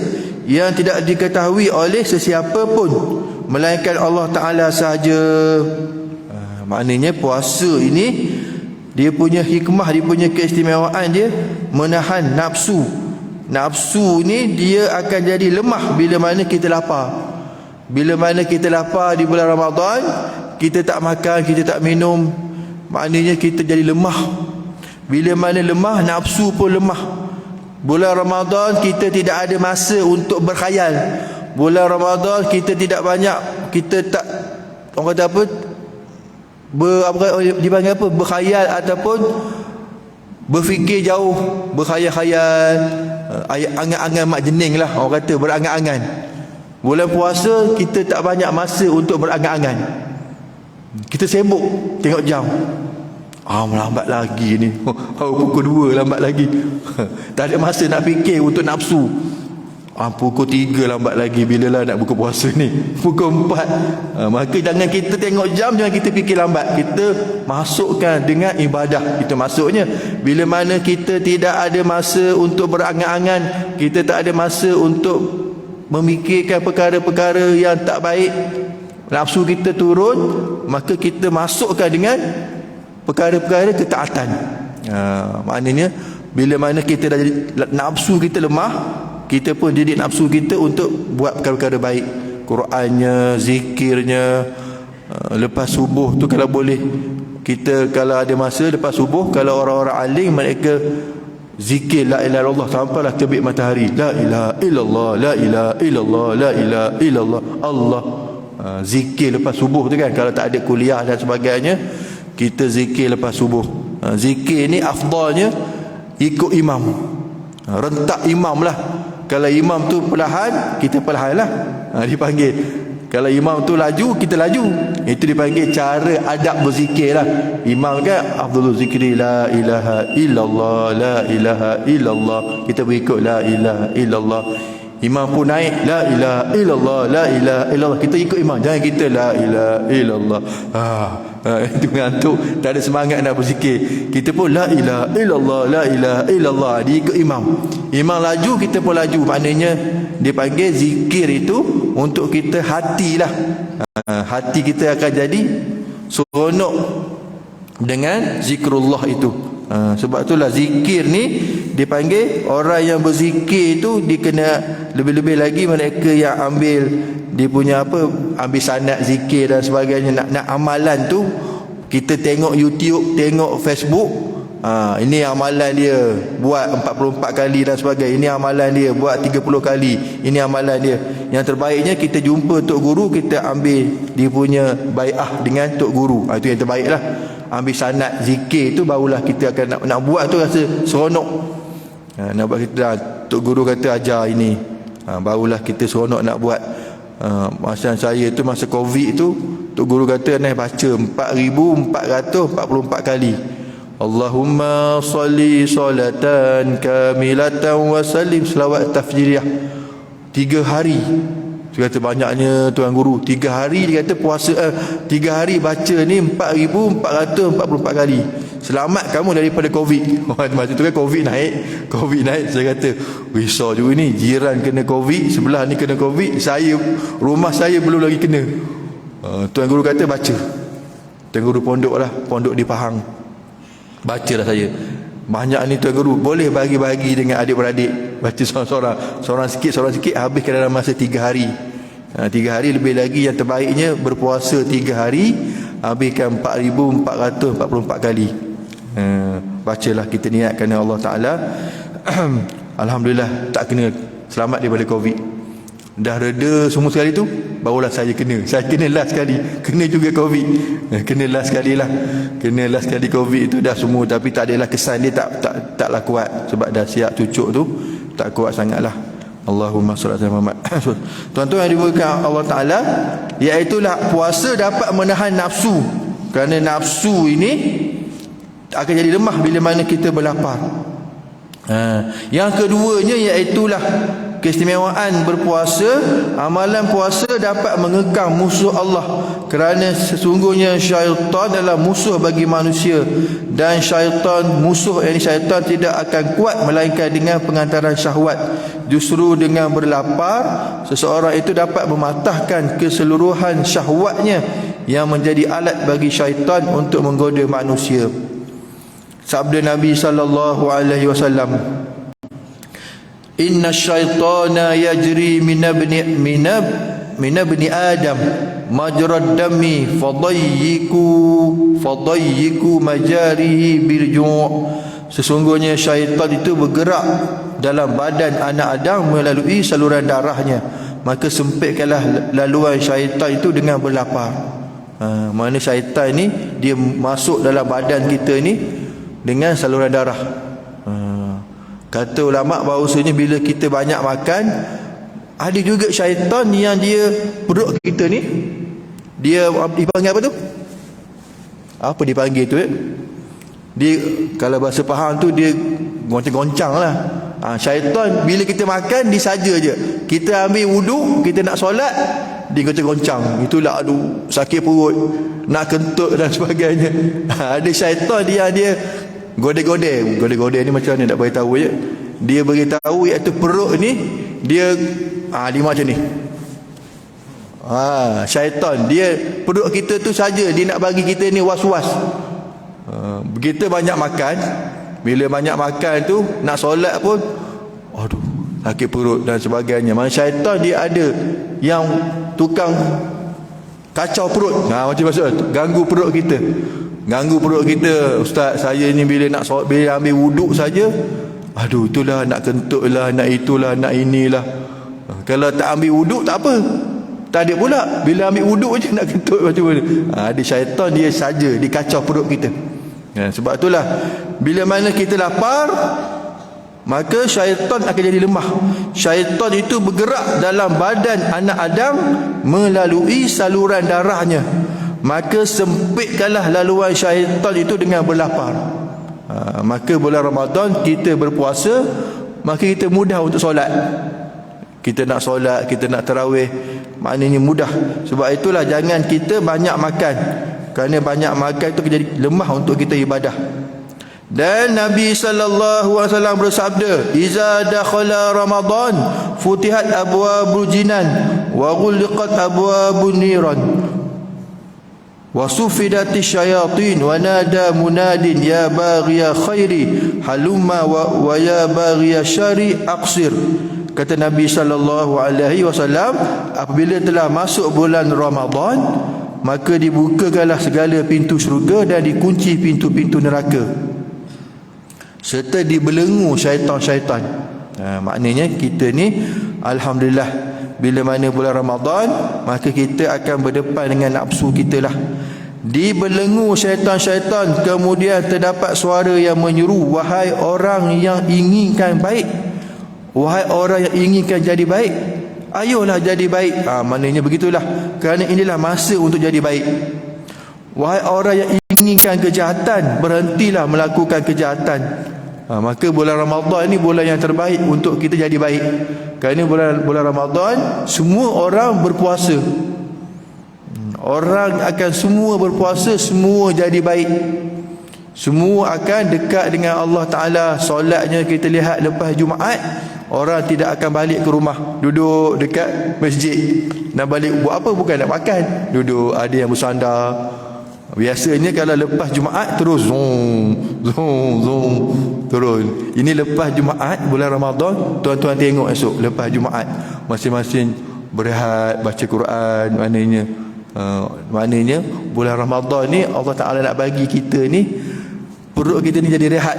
S1: yang tidak diketahui oleh sesiapa pun melainkan Allah Ta'ala sahaja. Maknanya puasa ini dia punya hikmah, dia punya keistimewaan dia menahan nafsu. Nafsu ni dia akan jadi lemah bila mana kita lapar. Bila mana kita lapar di bulan Ramadan, kita tak makan, kita tak minum, maknanya kita jadi lemah. Bila mana lemah, nafsu pun lemah. Bulan Ramadan kita tidak ada masa untuk berkhayal. Bulan Ramadan kita tidak banyak, kita tak, orang kata apa, dipanggil apa, berkhayal ataupun berfikir jauh, berkhayal-khayal, angan-angan mak jening lah, orang kata berangan-angan. Bulan puasa kita tak banyak masa untuk berangan-angan. Kita sibuk tengok jam, melambat lagi ni, pukul 2 lambat lagi. Tak ada masa nak fikir untuk nafsu. Pukul 3 lambat lagi, bilalah nak buka puasa ni, pukul 4. Maka jangan kita tengok jam, jangan kita fikir lambat, kita masukkan dengan ibadah. Itu maksudnya, bila mana kita tidak ada masa untuk berangan-angan, kita tak ada masa untuk memikirkan perkara-perkara yang tak baik, nafsu kita turun, maka kita masukkan dengan perkara-perkara ketaatan. Maknanya bila mana kita dah jadi, nafsu kita lemah, kita pun didik nafsu kita untuk buat perkara-perkara baik. Qurannya, zikirnya. Lepas subuh tu kalau boleh, kita kalau ada masa lepas subuh, kalau orang-orang alim mereka zikir la ilaha illallah sampailah terbit matahari. La ilaha illallah, la ilaha illallah, la ilaha illallah, Allah. Zikir lepas subuh tu kan, kalau tak ada kuliah dan sebagainya, kita zikir lepas subuh. Zikir ni afdalnya ikut imam, rentak imam lah. Kalau imam tu perlahan, kita perlahan lah, dipanggil. Kalau imam tu laju, kita laju. Itu dipanggil cara adab berzikir lah. Imam kan afdalul zikri la ilaha illallah, la ilaha illallah, kita berikut la ilaha illallah. Imam pun naik la ilaha illallah, la ilaha illallah, kita ikut imam, jangan kita la ilaha illallah. Itu ngantuk, tak ada semangat nak berzikir. Kita pun la ilaha illallah, la ilaha illallah, diikut imam. Imam laju, kita pun laju. Maknanya dia panggil zikir itu untuk kita hatilah. Hati kita akan jadi seronok dengan zikrullah itu. Sebab itulah zikir ni dipanggil, orang yang berzikir itu dia kena lebih-lebih lagi mereka yang ambil dia punya apa, ambil sanad zikir dan sebagainya. Nak amalan tu, kita tengok YouTube, tengok Facebook, ini amalan dia buat 44 kali dan sebagainya, ini amalan dia buat 30 kali, ini amalan dia. Yang terbaiknya kita jumpa Tok Guru, kita ambil dia punya bai'ah dengan Tok Guru. Itu yang terbaik lah. Ambil sanad zikir tu, barulah kita akan nak buat tu rasa seronok. Nak buat kita, Tok Guru kata ajar ini, barulah kita seronok nak buat. Masa saya tu, masa Covid tu, Tok Guru kata nak baca 4,444 kali. Allahumma salli salatan kamilatan wa sallim, selawat tafjiriyah 3 hari. Dia kata banyaknya Tuan Guru, 3 hari dia kata puasa, 3 hari baca ni 4,444 kali. Selamat kamu daripada Covid. Masa tu kan Covid naik. Saya kata risau juga ni, jiran kena Covid, sebelah ni kena Covid, saya, rumah saya belum lagi kena. Tuan Guru kata baca. Tuan Guru pondok lah, pondok di Pahang. Bacalah saya. Banyak ni Tuan Guru, boleh bagi-bagi dengan adik-beradik, baca seorang sikit, habiskan dalam masa 3 hari. 3 hari, lebih lagi yang terbaiknya berpuasa 3 hari, habiskan 4,444 kali. Bacalah, kita niat kerana Allah Ta'ala. Alhamdulillah tak kena, selamat daripada Covid. Dah reda semua sekali tu, barulah saya kena. Saya kena last sekali, kena juga Covid. Kena last sekali lah. Kena last sekali Covid tu dah semua. Tapi tak adalah kesan dia, taklah kuat. Sebab dah siap cucuk tu, tak kuat sangat lah. Allahumma salli ala Muhammad. Tuan-tuan yang dimuliakan Allah Ta'ala, iaitulah puasa dapat menahan nafsu. Kerana nafsu ini akan jadi lemah bila mana kita berlapar. Yang keduanya iaitulah keistimewaan berpuasa. Amalan puasa dapat mengekang musuh Allah, kerana sesungguhnya syaitan adalah musuh bagi manusia, dan syaitan, musuh yang syaitan tidak akan kuat melainkan dengan pengantaran syahwat. Justru dengan berlapar, seseorang itu dapat mematahkan keseluruhan syahwatnya yang menjadi alat bagi syaitan untuk menggoda manusia. Sabda Nabi sallallahu alaihi wasallam, inna syaitana yajri min ibni Adam majrad dami fadayyiku majarihi birju'. Sesungguhnya syaitan itu bergerak dalam badan anak Adam melalui saluran darahnya, maka sempitkanlah laluan syaitan itu dengan berlapar. Mana syaitan ni dia masuk dalam badan kita ni dengan saluran darah. Kata ulama bahawasanya bila kita banyak makan, ada juga syaitan yang dia perut kita ni, dia dipanggil apa tu? Apa dipanggil tu? Dia, kalau bahasa faham tu, dia goncang-goncang lah. Syaitan bila kita makan, dia saja je. Kita ambil wuduk, kita nak solat, dia goncang-goncang. Itulah, aduh, sakit perut, nak kentut dan sebagainya. Ada syaitan dia godeh-godeh ni macam mana nak beritahu je. Dia beritahu iaitu perut ni dia macam ni. Syaitan dia perut kita tu saja, dia nak bagi kita ni was-was. Kita banyak makan, bila banyak makan tu nak solat pun aduh sakit perut dan sebagainya. Mana syaitan dia ada yang tukang kacau perut. Macam maksud ganggu perut kita. Ustaz, saya ni bila nak solat, bila ambil wuduk saja, aduh itulah nak kentut lah, nak itulah, nak inilah. Kalau tak ambil wuduk tak apa, tak ada pula. Bila ambil wuduk je nak kentut macam mana. Ada syaitan dia saja, dia kacau perut kita. Sebab itulah bila mana kita lapar, maka syaitan akan jadi lemah. Syaitan itu bergerak dalam badan anak Adam melalui saluran darahnya, maka sempitkanlah laluan syaitan itu dengan berlapar. Maka bulan Ramadan kita berpuasa, maka kita mudah untuk solat. Kita nak solat, kita nak tarawih, maknanya mudah. Sebab itulah jangan kita banyak makan, kerana banyak makan itu jadi lemah untuk kita ibadah. Dan Nabi sallallahu alaihi wasallam bersabda, "Iza dakhala Ramadan futihat abwabul jinan wa ghulqat abwabun niran wa sufidati syayatin wa nada munadin ya baghiya khairi halumma wa ya baghiya syari aqsir." Kata Nabi sallallahu alaihi wasallam, apabila telah masuk bulan Ramadan, maka dibukakanlah segala pintu syurga dan dikunci pintu-pintu neraka, serta dibelenggu syaitan-syaitan. Maknanya kita ni alhamdulillah, bila mana bulan Ramadan, maka kita akan berdepan dengan nafsu kita lah. Dibelenggu syaitan-syaitan, kemudian terdapat suara yang menyeru, wahai orang yang inginkan baik, wahai orang yang inginkan jadi baik, ayolah jadi baik. Maknanya begitulah, kerana inilah masa untuk jadi baik. Wahai orang yang inginkan kejahatan, berhentilah melakukan kejahatan. Maka bulan Ramadan ini bulan yang terbaik untuk kita jadi baik. Kerana bulan Ramadan semua orang berpuasa. Orang akan semua berpuasa, semua jadi baik. Semua akan dekat dengan Allah Ta'ala. Solatnya kita lihat lepas Jumaat, orang tidak akan balik ke rumah, duduk dekat masjid. Nak balik buat apa? Bukan nak makan, duduk. Ada yang bersandar. Biasanya kalau lepas Jumaat terus zoom turun. Ini lepas Jumaat bulan Ramadan, tuan-tuan tengok esok lepas Jumaat masing-masing berehat baca Quran. Maknanya bulan Ramadan ni Allah Ta'ala nak bagi kita ni perut kita ni jadi rehat.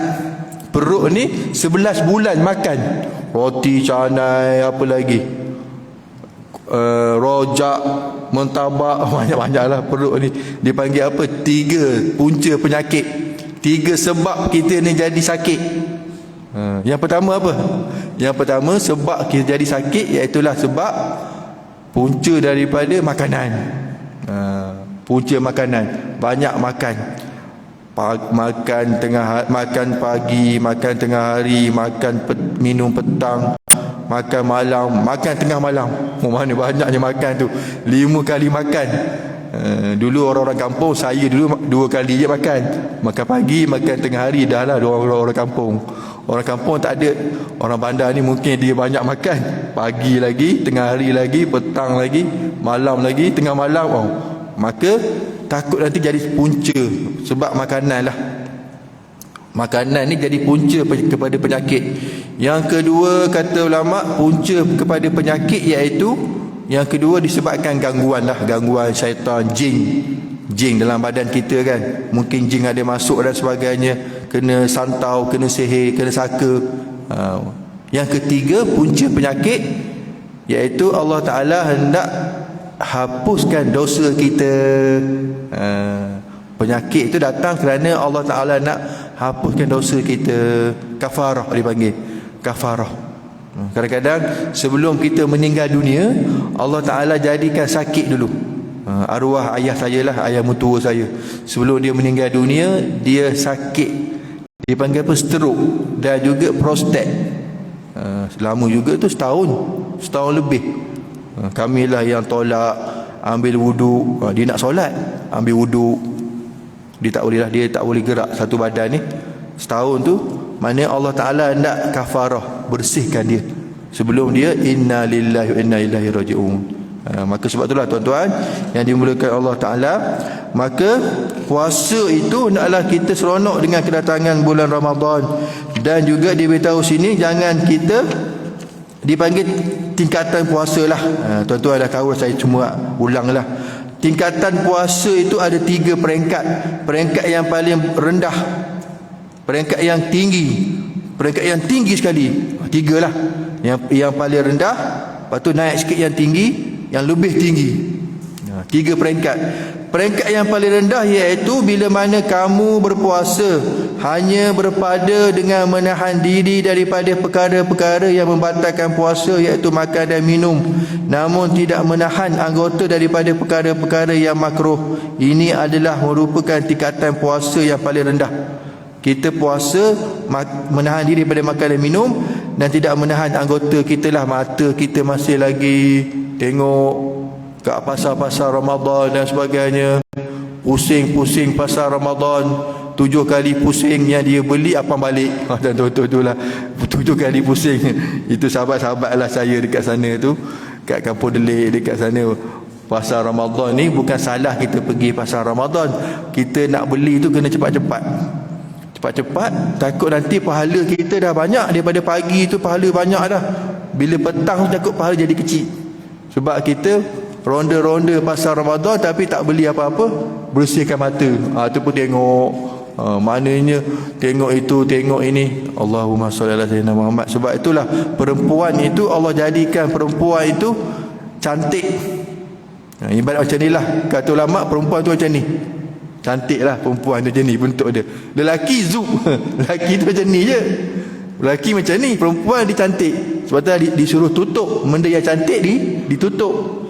S1: Perut ni 11 bulan makan roti canai, apa lagi, rojak, mentabak, banyak-banyak lah. Perut ni dipanggil apa? 3 punca penyakit, 3 sebab kita ni jadi sakit. Yang pertama apa? Yang pertama sebab kita jadi sakit, iaitulah sebab punca daripada makanan. Punca makanan, banyak makan. Makan pagi, makan tengah hari, minum petang, makan malam, makan tengah malam. Mana banyaknya makan tu, 5 kali makan. Dulu orang-orang kampung, saya dulu 2 kali je makan. Makan pagi, makan tengah hari, dah lah orang kampung. Orang kampung tak ada. Orang bandar ni mungkin dia banyak makan, pagi lagi, tengah hari lagi, petang lagi, malam lagi, tengah malam. Maka takut nanti jadi punca sebab makanan lah. Makanan ni jadi punca kepada penyakit. Yang kedua, kata ulama, punca kepada penyakit iaitu, yang kedua disebabkan gangguan lah, gangguan syaitan, jin dalam badan kita kan. Mungkin jin ada masuk dan sebagainya, kena santau, kena sihir, kena saka. Yang ketiga, punca penyakit iaitu Allah Ta'ala hendak hapuskan dosa kita. Penyakit itu datang kerana Allah Ta'ala nak hapuskan dosa kita. Kafarah dipanggil, kafarah. Kadang-kadang sebelum kita meninggal dunia, Allah Ta'ala jadikan sakit dulu. Arwah ayah saya lah, ayah mertua saya, sebelum dia meninggal dunia, dia sakit, dia panggil apa, stroke, dan juga prostat. Lama juga tu, setahun lebih. Kamilah yang tolak, ambil wudu. Dia nak solat, ambil wudu, dia tak boleh lah, dia tak boleh gerak satu badan ni setahun tu. Mana Allah Ta'ala nak kafarah, bersihkan dia sebelum dia inna lillahi wa inna ilaihi raji'un. Maka sebab itulah tuan-tuan yang dimuliakan Allah Ta'ala, maka puasa itu hendaklah kita seronok dengan kedatangan bulan Ramadan. Dan juga diberitahu sini, jangan kita dipanggil tingkatan puasa lah. Tuan-tuan dah tahu, saya cuma ulang lah. Tingkatan puasa itu ada 3 peringkat. Peringkat yang paling rendah, peringkat yang tinggi, peringkat yang tinggi sekali. 3 lah. Yang paling rendah, lepas tu naik sikit yang tinggi, yang lebih tinggi. 3 peringkat. Peringkat yang paling rendah iaitu bila mana kamu berpuasa hanya berpada dengan menahan diri daripada perkara-perkara yang membatalkan puasa, iaitu makan dan minum, namun tidak menahan anggota daripada perkara-perkara yang makruh. Ini adalah merupakan tingkatan puasa yang paling rendah. Kita puasa menahan diri daripada makan dan minum, dan tidak menahan anggota kita lah. Mata kita masih lagi tengok kat pasar-pasar Ramadan dan sebagainya, pusing-pusing pasar Ramadan, 7 kali pusing yang dia beli apa balik. Dan tu lah 7 kali pusing. Itu sahabat-sahabat lah saya dekat sana tu, kat Kampung Delik dekat sana. Pasar Ramadan ni bukan salah kita pergi pasar Ramadan, kita nak beli tu kena cepat-cepat, takut nanti pahala kita dah banyak daripada pagi tu, pahala banyak dah, bila petang takut pahala jadi kecil. Sebab kita ronda-ronda pasar Ramadan tapi tak beli apa-apa, bersihkan mata. Tu pun tengok, maknanya tengok itu, tengok ini. Allahumma shalli ala sayyidina Muhammad. Sebab itulah perempuan itu Allah jadikan perempuan itu cantik. Ibarat macam ni lah, kata ulama, perempuan tu macam ni, cantik lah perempuan tu, macam ni bentuk dia. Lelaki zub, lelaki tu macam ni je, lelaki macam ni, perempuan dia cantik. Sebab tu disuruh tutup benda yang cantik, ditutup.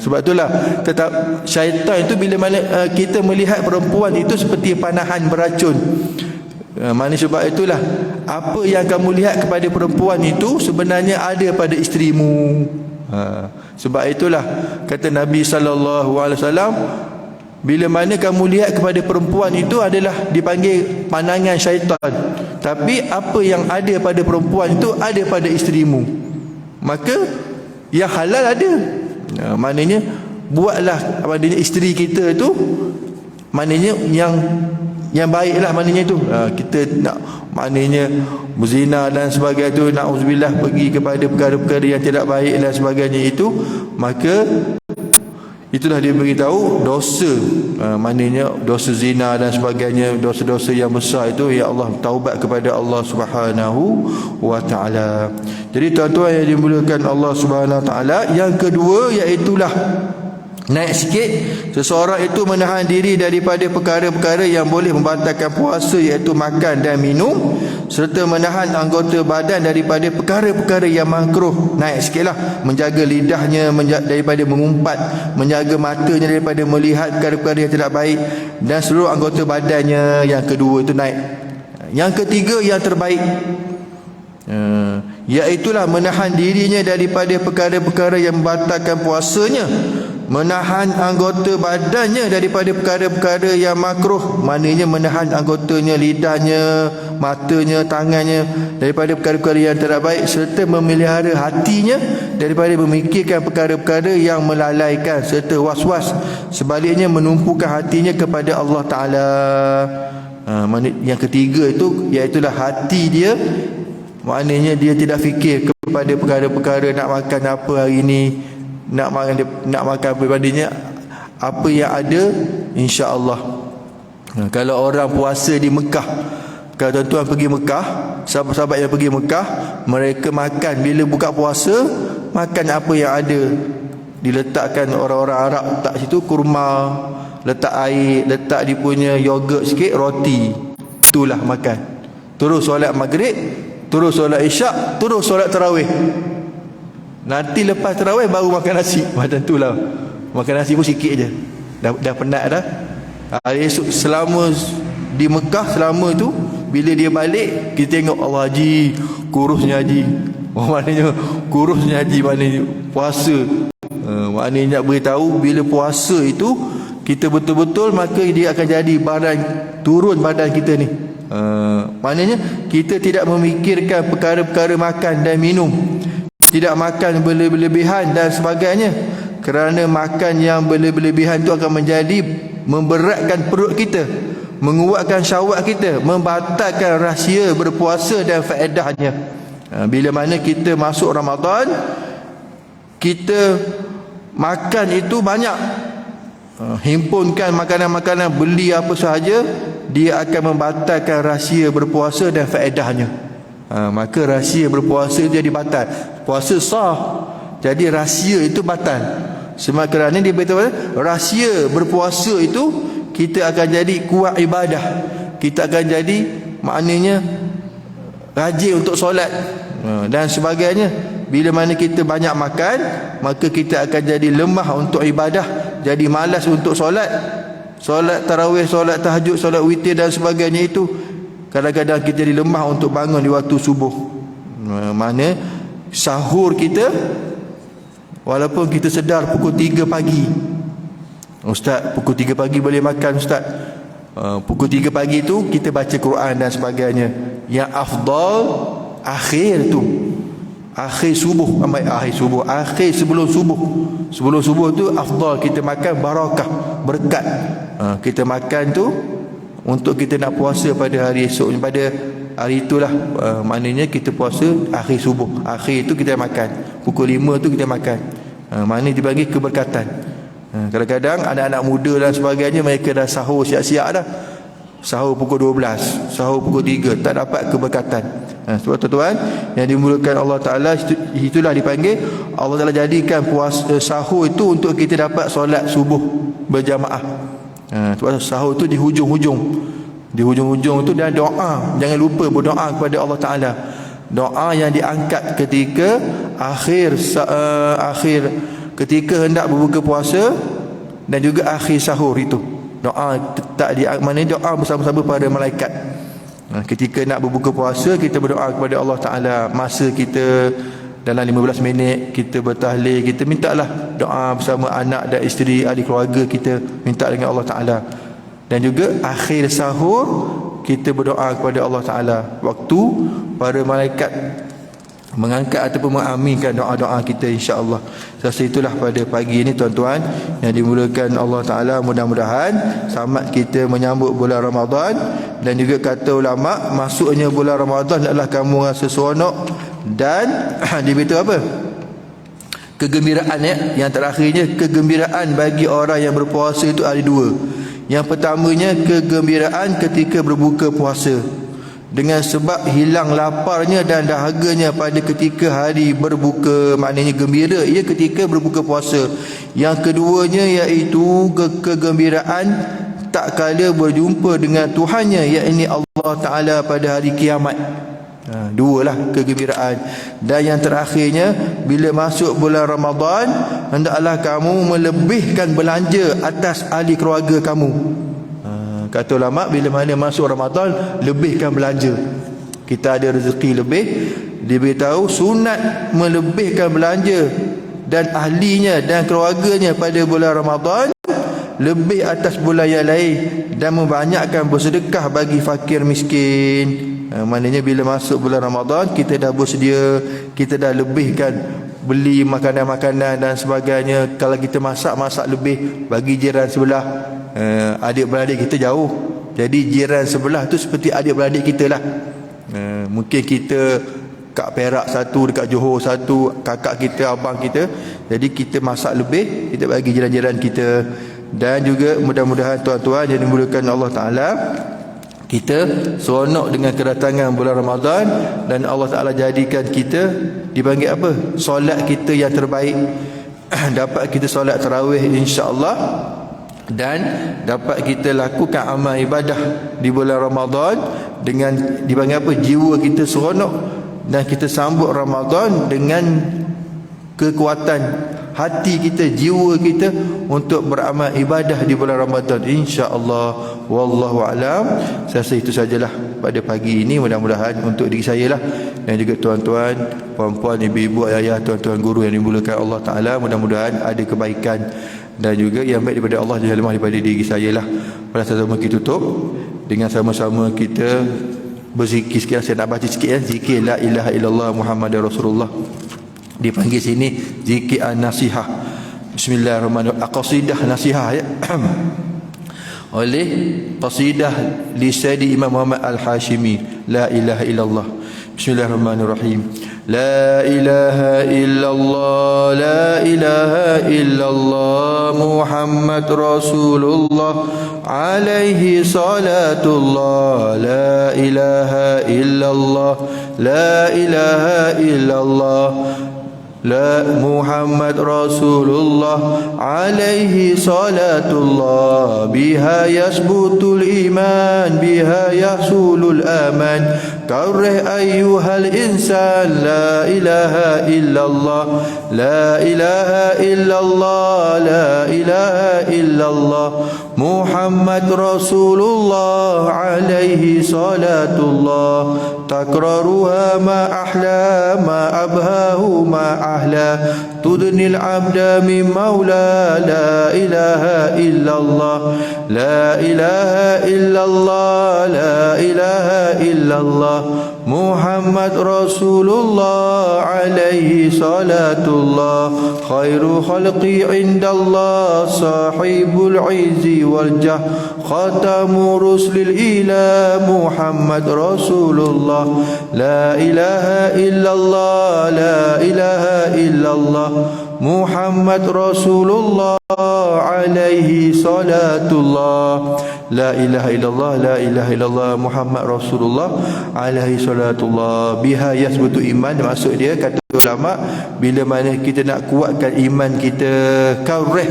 S1: Sebab itulah tetap syaitan itu bila mana kita melihat perempuan itu seperti panahan beracun. Mana sebab itulah apa yang kamu lihat kepada perempuan itu sebenarnya ada pada isterimu. Sebab itulah kata Nabi SAW, bila mana kamu lihat kepada perempuan itu adalah dipanggil pandangan syaitan. Tapi apa yang ada pada perempuan itu ada pada isterimu. Maka yang halal ada. Maknanya buatlah, maknanya isteri kita tu maknanya yang baiklah, maknanya tu. Kita nak maknanya berzina dan sebagainya tu, na'udzubillah, pergi kepada perkara-perkara yang tidak baik dan sebagainya itu, maka itulah dia beritahu dosa, maknanya dosa zina dan sebagainya, dosa-dosa yang besar itu, ya Allah, taubat kepada Allah Subhanahu wa taala. Jadi tuan-tuan yang dimuliakan Allah Subhanahu wa taala, yang kedua iaitulah naik sikit, seseorang itu menahan diri daripada perkara-perkara yang boleh membatalkan puasa, iaitu makan dan minum, serta menahan anggota badan daripada perkara-perkara yang makruh. Naik sikitlah, menjaga lidahnya daripada mengumpat, menjaga matanya daripada melihat perkara-perkara yang tidak baik, dan seluruh anggota badannya. Yang kedua itu naik. Yang ketiga yang terbaik, iaitulah menahan dirinya daripada perkara-perkara yang membatalkan puasanya, menahan anggota badannya daripada perkara-perkara yang makruh, maknanya menahan anggotanya, lidahnya, matanya, tangannya daripada perkara-perkara yang tidak baik, serta memelihara hatinya daripada memikirkan perkara-perkara yang melalaikan serta was-was, sebaliknya menumpukan hatinya kepada Allah Ta'ala. Yang ketiga itu iaitulah hati dia, maknanya dia tidak fikir kepada perkara-perkara nak makan apa hari ini, nak makan pribadinya, apa yang ada insya-Allah. Kalau orang puasa di Mekah, kalau tuan-tuan pergi Mekah, sahabat-sahabat yang pergi Mekah, mereka makan, bila buka puasa, makan apa yang ada. Diletakkan orang-orang Arab letak situ kurma, letak air, letak dia punya yogurt sikit, roti. Itulah makan. Terus solat maghrib, terus solat isyak, terus solat tarawih. Nanti lepas tarawih baru makan nasi. Macam tu lah. Makan nasi pun sikit je. Dah penat dah. Hari esok selama di Mekah, selama tu, bila dia balik, kita tengok Allah Haji, kurusnya Haji. Maknanya kurusnya Haji, maknanya puasa. Maknanya nak beritahu, bila puasa itu kita betul-betul, maka dia akan jadi barang turun badan kita ni. Maknanya kita tidak memikirkan perkara-perkara makan dan minum, tidak makan berlebihan dan sebagainya, kerana makan yang berlebihan itu akan menjadi memberatkan perut kita, menguatkan syahwat kita, membatalkan rahsia berpuasa dan faedahnya. Bila mana kita masuk Ramadan, kita makan itu banyak, himpunkan makanan-makanan, beli apa sahaja, dia akan membatalkan rahsia berpuasa dan faedahnya. Maka rahsia berpuasa itu jadi batal. Puasa sah, jadi rahsia itu batal. Sebab kerana dia beritahu rahsia berpuasa itu, kita akan jadi kuat ibadah, kita akan jadi maknanya rajin untuk solat dan sebagainya. Bila mana kita banyak makan, maka kita akan jadi lemah untuk ibadah, jadi malas untuk solat. Solat tarawih, solat tahajud, solat witir dan sebagainya itu, kadang-kadang kita jadi lemah untuk bangun di waktu subuh. Mana sahur kita, walaupun kita sedar pukul 3 pagi, Ustaz, pukul 3 pagi boleh makan Ustaz. Pukul 3 pagi tu kita baca Quran dan sebagainya. Yang afdal akhir tu, akhir subuh, akhir sebelum subuh. Sebelum subuh tu afdal kita makan, barakah, berkat. Kita makan tu untuk kita nak puasa pada hari esok, pada hari itulah. Maknanya kita puasa akhir subuh, akhir itu kita makan, pukul 5 tu kita makan. Maknanya dipanggil keberkatan. Kadang-kadang anak-anak muda dan sebagainya, mereka dah sahur siap-siap dah, sahur pukul 12, sahur pukul 3, tak dapat keberkatan. Sebab tuan-tuan yang dimulakan Allah Ta'ala, itulah dipanggil Allah Ta'ala jadikan puasa sahur itu untuk kita dapat solat subuh berjamaah. Sebab sahur itu di hujung-hujung, di hujung-hujung itu, dan doa, jangan lupa berdoa kepada Allah Ta'ala. Doa yang diangkat ketika akhir ketika hendak berbuka puasa dan juga akhir sahur itu. Doa tak mana doa bersama-sama pada malaikat. Ketika nak berbuka puasa, kita berdoa kepada Allah Ta'ala. Masa kita dalam 15 minit kita bertahlil, kita mintalah doa bersama anak dan isteri, ahli keluarga kita, minta dengan Allah Ta'ala. Dan juga akhir sahur kita berdoa kepada Allah Ta'ala, waktu para malaikat mengangkat ataupun mengaminkan doa-doa kita, insya-Allah. Rasa itulah pada pagi ini tuan-tuan yang dimulakan Allah Ta'ala. Mudah-mudahan selamat kita menyambut bulan Ramadan. Dan juga kata ulama, masuknya bulan Ramadan adalah kamu rasa seronok dan diberitahu apa? Kegembiraan yang terakhirnya, kegembiraan bagi orang yang berpuasa itu ada dua. Yang pertamanya kegembiraan ketika berbuka puasa, dengan sebab hilang laparnya dan dahaganya pada ketika hari berbuka, maknanya gembira ia ketika berbuka puasa. Yang keduanya iaitu kegembiraan tak kala berjumpa dengan Tuhannya, iaitu Allah Ta'ala pada hari kiamat. Dua lah kegembiraan. Dan yang terakhirnya, bila masuk bulan Ramadan, hendaklah kamu melebihkan belanja atas ahli keluarga kamu. Kata ulama, bila mana masuk Ramadan, lebihkan belanja. Kita ada rezeki lebih, dia beritahu sunat melebihkan belanja dan ahlinya dan keluarganya pada bulan Ramadan lebih atas bulan yang lain, dan membanyakkan bersedekah bagi fakir miskin. Maknanya bila masuk bulan Ramadan, kita dah bersedia, kita dah lebihkan beli makanan-makanan dan sebagainya. Kalau kita masak lebih bagi jiran sebelah. Adik-beradik kita jauh, jadi jiran sebelah tu seperti adik-beradik kita lah. Mungkin kita kat Perak satu, dekat Johor satu, kakak kita, abang kita. Jadi kita masak lebih, kita bagi jiran-jiran kita. Dan juga mudah-mudahan tuan-tuan yang dimulakan Allah Ta'ala, kita seronok dengan kedatangan bulan Ramadan, dan Allah Ta'ala jadikan kita dipanggil apa? Solat kita yang terbaik. Dapat kita solat tarawih insya-Allah, dan dapat kita lakukan amal ibadah di bulan Ramadan dengan dipanggil apa? Jiwa kita seronok, dan kita sambut Ramadan dengan kekuatan hati kita, jiwa kita untuk beramal ibadah di bulan Ramadan insya-Allah. Wallahu alam. Saya rasa itu sajalah pada pagi ini, mudah-mudahan untuk diri saya lah, dan juga tuan-tuan, puan-puan, ibu-ibu, ayah, tuan-tuan guru yang dimulakan Allah Ta'ala, mudah-mudahan ada kebaikan dan juga yang baik daripada Allah, jangan lemah daripada diri saya lah. Pada sama kita tutup dengan sama-sama kita berzikir sikit. Saya nak baca sikit zikir la ilaha illallah Muhammadar Rasulullah. Dipanggil sini zikir an-nasihah. Bismillahirrahmanirrahim. Qasidah nasihat oleh qasidah li Sayyidi Imam Muhammad Al-Hashimi, la ilaha illallah. Bismillahirrahmanirrahim. La ilaha illallah, la ilaha illallah Muhammad Rasulullah alaihi salatullah. La ilaha illallah, la ilaha illallah La Muhammad Rasulullah alaihi salatullah. Biha yasbutul iman, biha yasulul aman. Karrih ayyuhal insan, la ilaha illallah, la ilaha illallah, la ilaha illallah Muhammad Rasulullah alaihi salatullah. Takraruha ma ahla, ma abhahu ma ahla. Tudnil abda min maula, la ilaha illallah, la ilaha illallah, la ilaha illallah Muhammad Rasulullah alaihi salatullah. Khairu khalqi indallah, sahibul izzi wal jah, khatamu rusulil ilah Muhammad Rasulullah. La ilaha illallah, la ilaha illallah Muhammad Rasulullah alaihi salatullah. La ilaha illallah, la ilaha illallah Muhammad Rasulullah alaihi salatullah. Biha yasbutu iman. Maksud dia, kata ulama, bila mana kita nak kuatkan iman kita, kaureh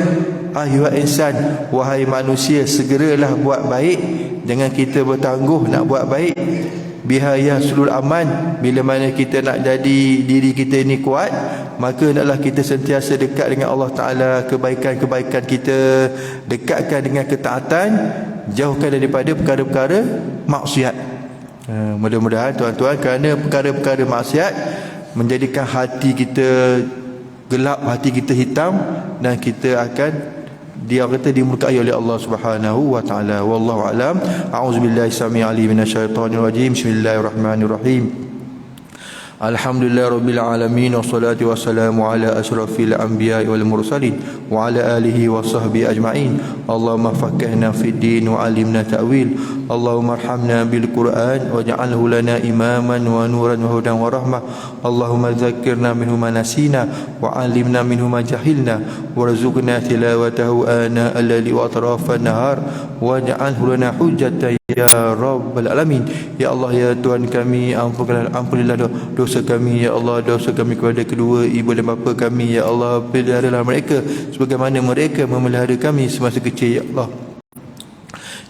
S1: ayuha insan, wahai manusia, segeralah buat baik. Jangan kita bertangguh nak buat baik. Biha yasulul aman. Bila mana kita nak jadi diri kita ini kuat, maka hendaklah kita sentiasa dekat dengan Allah Ta'ala. Kebaikan-kebaikan kita dekatkan dengan ketaatan, jauhkan daripada perkara-perkara maksiat. Mudah-mudahan tuan-tuan, kerana perkara-perkara maksiat menjadikan hati kita gelap, hati kita hitam, dan kita akan dimurkai oleh Allah Subhanahu wa taala. Wallahu alam. A'udzubillahi samii'al alim minasyaitonir rajim. Bismillahirrahmanirrahim. Alhamdulillah Rabbil Alamin. Wassalatu wassalamu ala ashrafil anbiya wal mursalin wa ala alihi wa sahbihi ajma'in. Allahumma faqqihna fid din wa alimna ta'wil. Allahumma arhamna bil Qur'an waj'alhu lana imaman wa nuran wa hudan wa rahmah. Allahumma dzakkirna minhu ma nasina wa 'allimna minhu ma jahilna warzuqna tilawatahu ana al-laili wa atrafan nahar waj'alhu lana hujjatan ya rabbal alamin. Ya Allah, ya Tuhan kami, ampunilah dosa kami ya Allah, dosa kami kepada kedua ibu dan bapa kami ya Allah. Peliharalah mereka sebagaimana mereka memelihara kami semasa kecil ya Allah.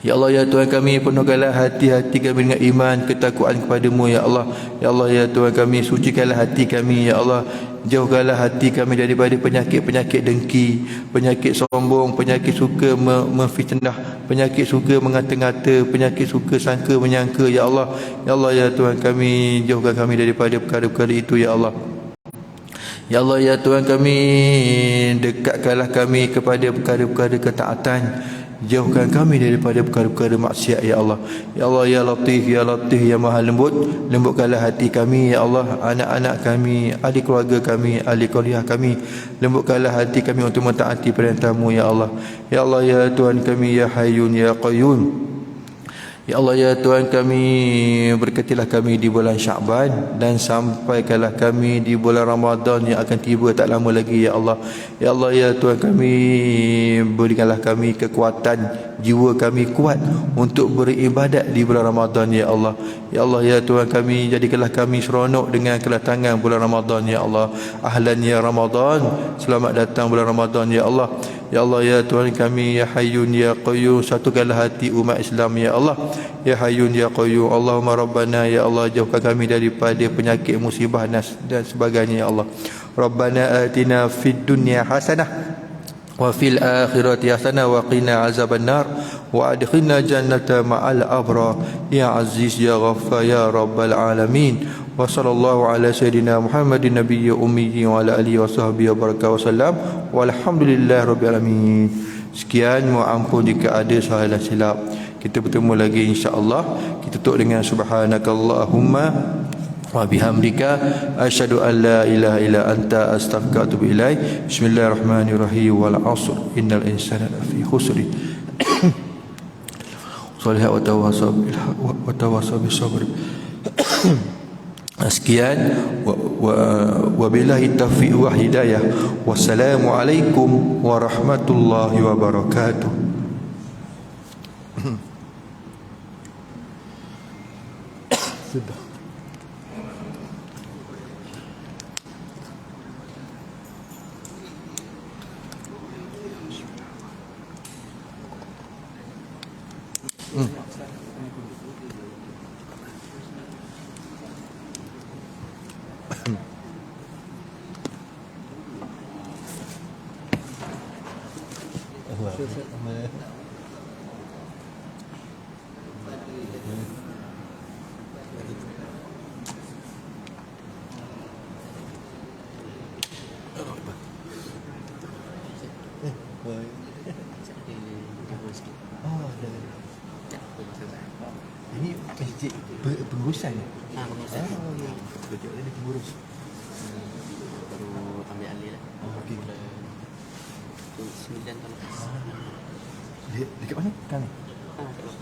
S1: Ya Allah, ya Tuhan kami, penuhkanlah hati-hati kami dengan iman, ketakwaan kepadamu ya Allah. Ya Allah, ya Tuhan kami, sucikanlah hati kami ya Allah. Jauhkanlah hati kami daripada penyakit-penyakit dengki, penyakit sombong, penyakit suka memfitnah, penyakit suka mengata-ngata, penyakit suka sangka menyangka ya Allah. Ya Allah, ya Tuhan kami, jauhkan kami daripada perkara-perkara itu ya Allah. Ya Allah, ya Tuhan kami, dekatkanlah kami kepada perkara-perkara ketaatan. Jauhkan kami daripada perkara-perkara maksiat ya Allah. Ya Allah, ya Latif, ya Latif, ya Maha Lembut, lembutkanlah hati kami ya Allah, anak-anak kami, ahli keluarga kami, ahli kuliah kami, lembutkanlah hati kami untuk mentaati perintah-Mu ya Allah. Ya Allah, ya Tuhan kami, ya Hayyun ya Qayyum. Ya Allah, ya Tuhan kami, berkatilah kami di bulan Sya'ban dan sampaikanlah kami di bulan Ramadan yang akan tiba tak lama lagi ya Allah. Ya Allah, ya Tuhan kami, berikanlah kami kekuatan, jiwa kami kuat untuk beribadat di bulan Ramadan ya Allah. Ya Allah, ya Tuhan kami, jadikanlah kami seronok dengan kedatangan bulan Ramadan ya Allah. Ahlan ya Ramadan, selamat datang bulan Ramadan ya Allah. Ya Allah, ya Tuhan kami, ya Hayyun ya Qayyum, satukanlah hati umat Islam ya Allah. Ya Hayyun ya Qayyum, Allahumma Rabbana, ya Allah, jauhkan kami daripada penyakit, musibah dan sebagainya ya Allah. Rabbana atina fid dunya hasanah wa fil akhirati hasanah wa qina azaban nar wa adkhilna jannata ma'al abrar ya aziz ya ghaffar ya rabbal alamin. Wa sallallahu ala sayyidina Muhammadin nabiyyi ummi wa ala alihi wa sahbihi wa baraka wa sallam walhamdulillahi rabbil alamin. Sekian, mohon ampun jika ada salah silap. Kita bertemu lagi insya-Allah. Kita tutup dengan subhanakallahumma wa bihamdika asyhadu an la ilaha illa anta astaghfiruka wa atubu ilaik. Bismillahirrahmanirrahim. Wal 'asr innal insana lafi khusr. Shalihat wa tawassaw bis sabr. Sekian, wabillahi taufiq wa hidayah. Wassalamualaikum warahmatullahi wabarakatuh. Sudah. Ini masjid pengurusan ya?
S2: Pengurusan.
S1: Betul, dia pengurus.
S2: Baru ambil alih lah.
S1: Okey.
S2: 9 tahun lepas.
S1: Dia dekat mana? Kami.
S2: Kat Lombok.